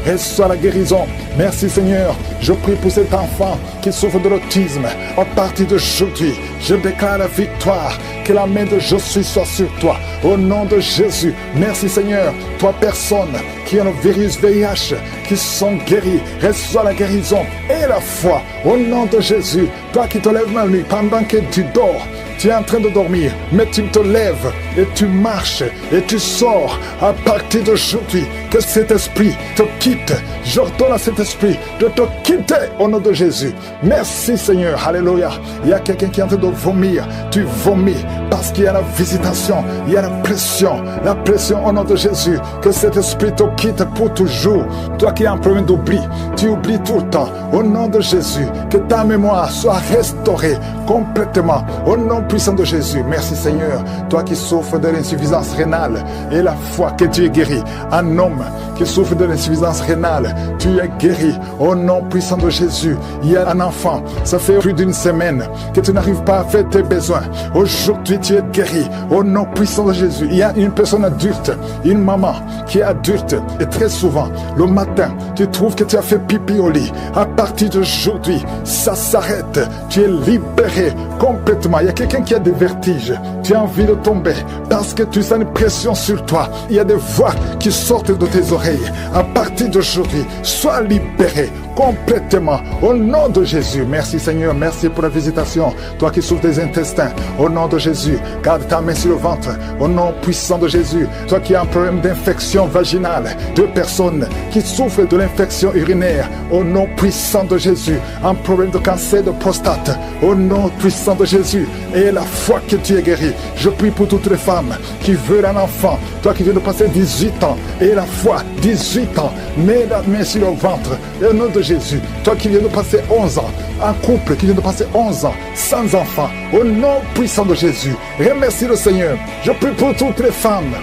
reçois la guérison. Merci Seigneur, je prie pour cet enfant qui souffre de l'autisme. À partir d'aujourd'hui, je déclare la victoire, que la main de Jésus soit sur toi, au nom de Jésus. Merci Seigneur, toi personne qui a le virus VIH, qui sont guéris, reçois la guérison et la foi, au nom de Jésus. Toi qui te lèves la nuit pendant que tu dors, tu es en train de dormir, mais tu te lèves et tu marches et tu sors à partir d'aujourd'hui. Que cet esprit te quitte. J'ordonne à cet esprit de te quitter au nom de Jésus. Merci Seigneur. Alléluia. Il y a quelqu'un qui est en train de vomir. Tu vomis parce qu'il y a la visitation. Il y a la pression. La pression au nom de Jésus. Que cet esprit te quitte pour toujours. Toi qui as un problème d'oubli, tu oublies tout le temps. Au nom de Jésus. Que ta mémoire soit restaurée complètement. Au nom puissant de Jésus. Merci Seigneur. Toi qui souffres de l'insuffisance rénale et la foi que tu es guéri. Un homme qui souffre de l'insuffisance rénale, tu es guéri au nom puissant de Jésus. Il y a un enfant, ça fait plus d'une semaine que tu n'arrives pas à faire tes besoins. Aujourd'hui tu es guéri au nom puissant de Jésus. Il y a une personne adulte, une maman qui est adulte, et très souvent le matin tu trouves que tu as fait pipi au lit. À partir d'aujourd'hui ça s'arrête, tu es libéré complètement. Il y a quelqu'un qui a des vertiges, tu as envie de tomber parce que tu sens une pression sur toi. Il y a des voix qui sortent de tes oreilles. À partir d'aujourd'hui, sois libéré complètement au nom de Jésus. Merci Seigneur, merci pour la visitation. Toi qui souffres des intestins, au nom de Jésus, garde ta main sur le ventre, au nom puissant de Jésus. Toi qui as un problème d'infection vaginale, deux personnes qui souffrent de l'infection urinaire, au nom puissant de Jésus. Un problème de cancer de prostate, au nom puissant de Jésus. Et la foi que tu es guéri. Je prie pour toutes les femmes qui veulent un enfant. Toi qui viens de passer 18 ans, et la foi, 18 ans, mets la main sur le ventre, et au nom de Jésus. Toi qui viens de passer 11 ans, un couple qui vient de passer 11 ans, sans enfant, au nom puissant de Jésus. Remercie le Seigneur. Je prie pour toutes les femmes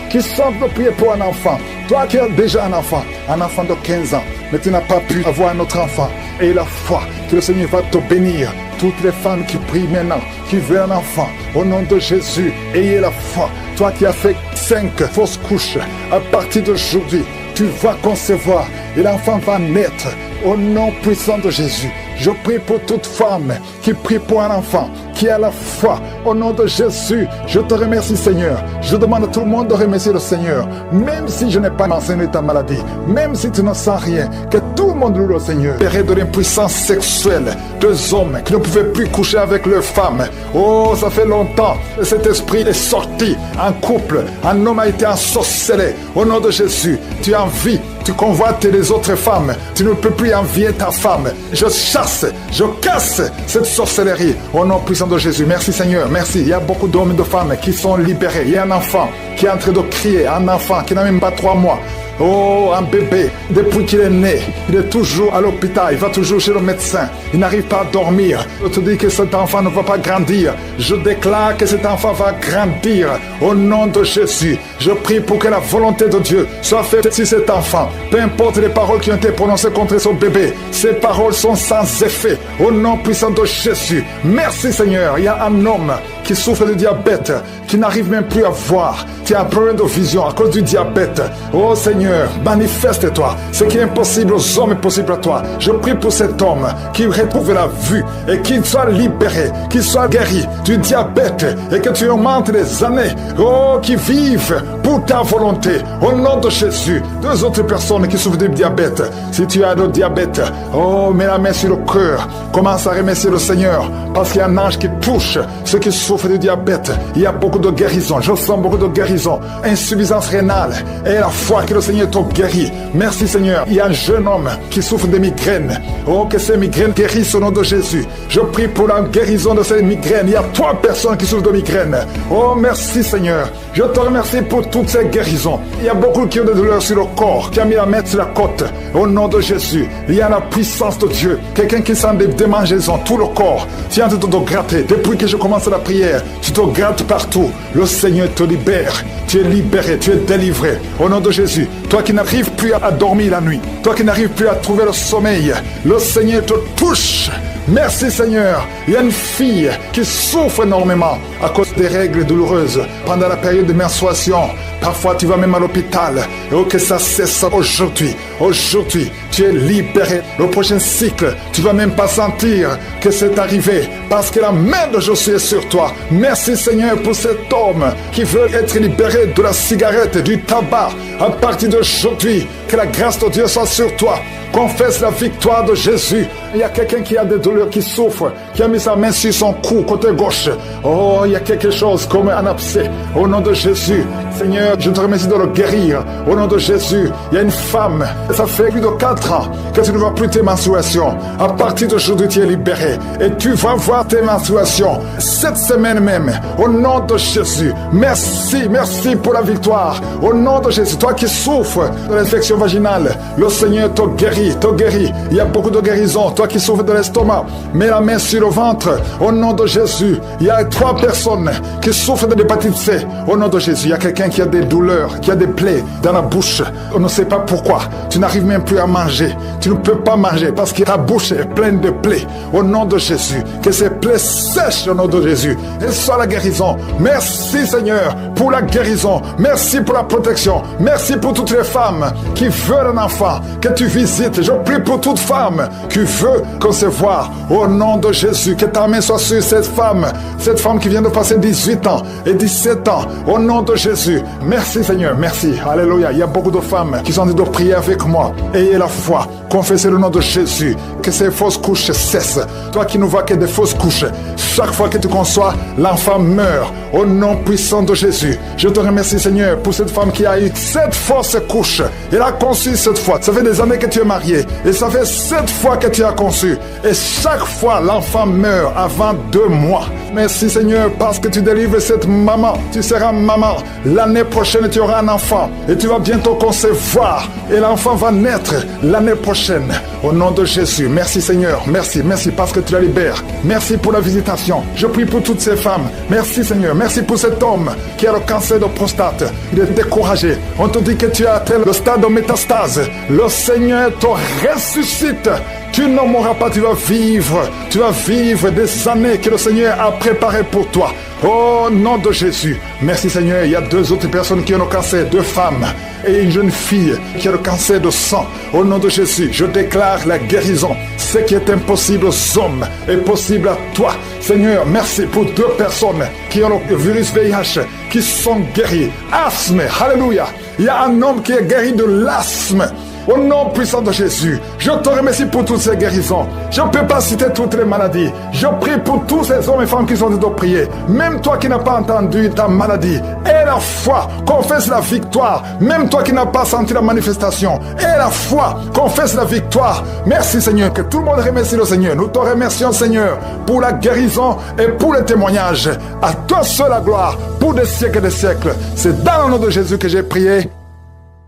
qui sentent de prier pour un enfant. Toi qui as déjà un enfant de 15 ans, mais tu n'as pas pu avoir un autre enfant. Et la foi que le Seigneur va te bénir. Toutes les femmes qui prient maintenant, qui veulent un enfant, au nom de Jésus, ayez la foi. Toi qui as fait 5 fausses couches, à partir d'aujourd'hui, tu vas concevoir et l'enfant va naître au nom puissant de Jésus. Je prie pour toute femme qui prie pour un enfant, qui a la foi. Au nom de Jésus, je te remercie Seigneur. Je demande à tout le monde de remercier le Seigneur. Même si je n'ai pas mentionné ta maladie, même si tu ne sens rien, que tout le monde loue le Seigneur. Libéré de l'impuissance sexuelle des hommes qui ne pouvaient plus coucher avec leurs femmes. Oh, ça fait longtemps que cet esprit est sorti. Un couple, un homme a été ensorcelé. Au nom de Jésus, tu envies, tu convoites les autres femmes. Tu ne peux plus envier ta femme. Je chasse, je casse cette sorcellerie au nom puissant de Jésus. Merci Seigneur, merci. Il y a beaucoup d'hommes et de femmes qui sont libérés. Il y a un enfant qui est en train de crier, un enfant qui n'a même pas 3 mois. Oh, un bébé, depuis qu'il est né, il est toujours à l'hôpital, il va toujours chez le médecin, il n'arrive pas à dormir. Je te dis que cet enfant ne va pas grandir. Je déclare que cet enfant va grandir au nom de Jésus. Je prie pour que la volonté de Dieu soit faite sur cet enfant. Peu importe les paroles qui ont été prononcées contre son bébé, ces paroles sont sans effet au nom puissant de Jésus. Merci Seigneur. Il y a un homme qui souffre de diabète, qui n'arrive même plus à voir. Tu as un problème de vision à cause du diabète. Oh Seigneur, manifeste-toi. Ce qui est impossible aux hommes est possible à toi. Je prie pour cet homme qui retrouve la vue et qu'il soit libéré, qu'il soit guéri du diabète et que tu augmentes les années. Oh, qui vivent pour ta volonté. Au nom de Jésus. 2 autres personnes qui souffrent du diabète. Si tu as le diabète, oh, mets la main sur le cœur. Commence à remercier le Seigneur parce qu'il y a un ange qui touche ceux qui souffrent du diabète. Il y a beaucoup de guérison. Je sens beaucoup de guérison. Insuffisance rénale. Et la foi que le Seigneur t'a guéri. Merci Seigneur. Il y a un jeune homme qui souffre de migraines. Oh, que ces migraines guérissent au nom de Jésus. Je prie pour la guérison de ces migraines. Il y a 3 personnes qui souffrent de migraines. Oh, merci Seigneur. Je te remercie pour tout toutes ces guérisons. Il y a beaucoup qui ont des douleurs sur le corps, qui a mis la main sur la côte. Au nom de Jésus, il y a la puissance de Dieu. Quelqu'un qui sent des démangeaisons, tout le corps. Tu es en train de te gratter. Depuis que je commence la prière, tu te grattes partout. Le Seigneur te libère. Tu es libéré, tu es délivré. Au nom de Jésus, toi qui n'arrives plus à dormir la nuit, toi qui n'arrives plus à trouver le sommeil, le Seigneur te touche. Merci Seigneur. Il y a une fille qui souffre énormément à cause des règles douloureuses pendant la période de menstruation. Parfois tu vas même à l'hôpital. Et que ça cesse aujourd'hui. Aujourd'hui, tu es libéré. Le prochain cycle, tu vas même pas sentir que c'est arrivé parce que la main de Jésus est sur toi. Merci Seigneur pour cet homme qui veut être libéré de la cigarette, du tabac. À partir d'aujourd'hui, que la grâce de Dieu soit sur toi. Confesse la victoire de Jésus. Il y a quelqu'un qui a des douleurs, qui souffre, qui a mis sa main sur son cou, côté gauche. Oh, il y a quelque chose comme un abcès. Au nom de Jésus, Seigneur, je te remercie de le guérir. Au nom de Jésus, il y a une femme, ça fait plus de 4 ans que tu ne vois plus tes menstruations. À partir d'aujourd'hui, tu es libéré. Et tu vas voir tes menstruations cette semaine même. Au nom de Jésus, merci, merci pour la victoire. Au nom de Jésus, toi qui souffres de l'infection vaginale, le Seigneur te guérit, te guérit. Il y a beaucoup de guérisons. Toi qui souffres de l'estomac, mets la main sur le ventre. Au nom de Jésus, il y a 3 personnes qui souffrent de l'hépatite C. Au nom de Jésus, il y a quelqu'un qui a des douleurs, qui a des plaies dans la bouche. On ne sait pas pourquoi. Tu n'arrives même plus à manger. Tu ne peux pas manger parce que ta bouche est pleine de plaies. Au nom de Jésus, que ces plaies sèchent au nom de Jésus. Et soit la guérison. Merci Seigneur pour la guérison. Merci pour la protection. Merci pour toutes les femmes qui veulent un enfant, que tu visites. Je prie pour toute femme qui veut concevoir. Au nom de Jésus, que ta main soit sur cette femme qui vient de passer 18 ans et 17 ans. Au nom de Jésus, merci Seigneur, merci. Alléluia. Il y a beaucoup de femmes qui sont en train de prier avec moi. Ayez la foi. Confessez le nom de Jésus. Que ces fausses couches cessent. Toi qui ne vois que des fausses couches, chaque fois que tu conçois, l'enfant meurt. Au nom puissant de Jésus, je te remercie Seigneur pour cette femme qui a eu 7 fausses couches. Elle a conçu 7 fois. Ça fait des années que tu es marié et ça fait 7 fois que tu as conçu. Et chaque fois, l'enfant meurt avant 2 mois. Merci Seigneur parce que tu délivres cette maman. Tu seras maman. L'année prochaine, tu auras un enfant et tu vas bientôt concevoir. Et l'enfant va naître l'année prochaine. Au nom de Jésus, merci Seigneur. Merci, merci parce que tu la libères. Merci pour la visitation. Je prie pour toutes ces femmes. Merci Seigneur. Merci pour cet homme qui a le cancer de prostate. Il est découragé. On te dit que tu as atteint le stade de métastase. Le Seigneur te ressuscite. Tu ne mourras pas, tu vas vivre des années que le Seigneur a préparées pour toi. Au nom de Jésus, merci Seigneur. Il y a 2 autres personnes qui ont le cancer, 2 femmes et une jeune fille qui a le cancer de sang. Au nom de Jésus, je déclare la guérison. Ce qui est impossible aux hommes est possible à toi. Seigneur, merci pour 2 personnes qui ont le virus VIH, qui sont guéries. Asthme, alléluia. Il y a un homme qui est guéri de l'asthme. Au nom puissant de Jésus, je te remercie pour toutes ces guérisons. Je ne peux pas citer toutes les maladies. Je prie pour tous ces hommes et femmes qui sont en train de prier. Même toi qui n'as pas entendu ta maladie, aie la foi, confesse la victoire. Même toi qui n'as pas senti la manifestation, aie la foi, confesse la victoire. Merci Seigneur, que tout le monde remercie le Seigneur. Nous te remercions Seigneur pour la guérison et pour le témoignage. À toi seul la gloire pour des siècles et des siècles. C'est dans le nom de Jésus que j'ai prié.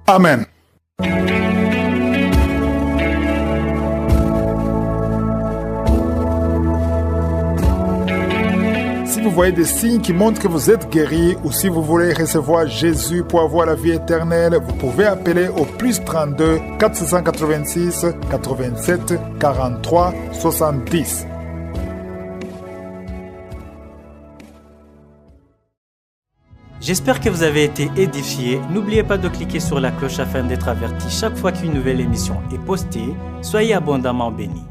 Amen. Si vous voyez des signes qui montrent que vous êtes guéri ou si vous voulez recevoir Jésus pour avoir la vie éternelle, vous pouvez appeler au +32 486 87 43 70. J'espère que vous avez été édifiés. N'oubliez pas de cliquer sur la cloche afin d'être averti chaque fois qu'une nouvelle émission est postée. Soyez abondamment bénis.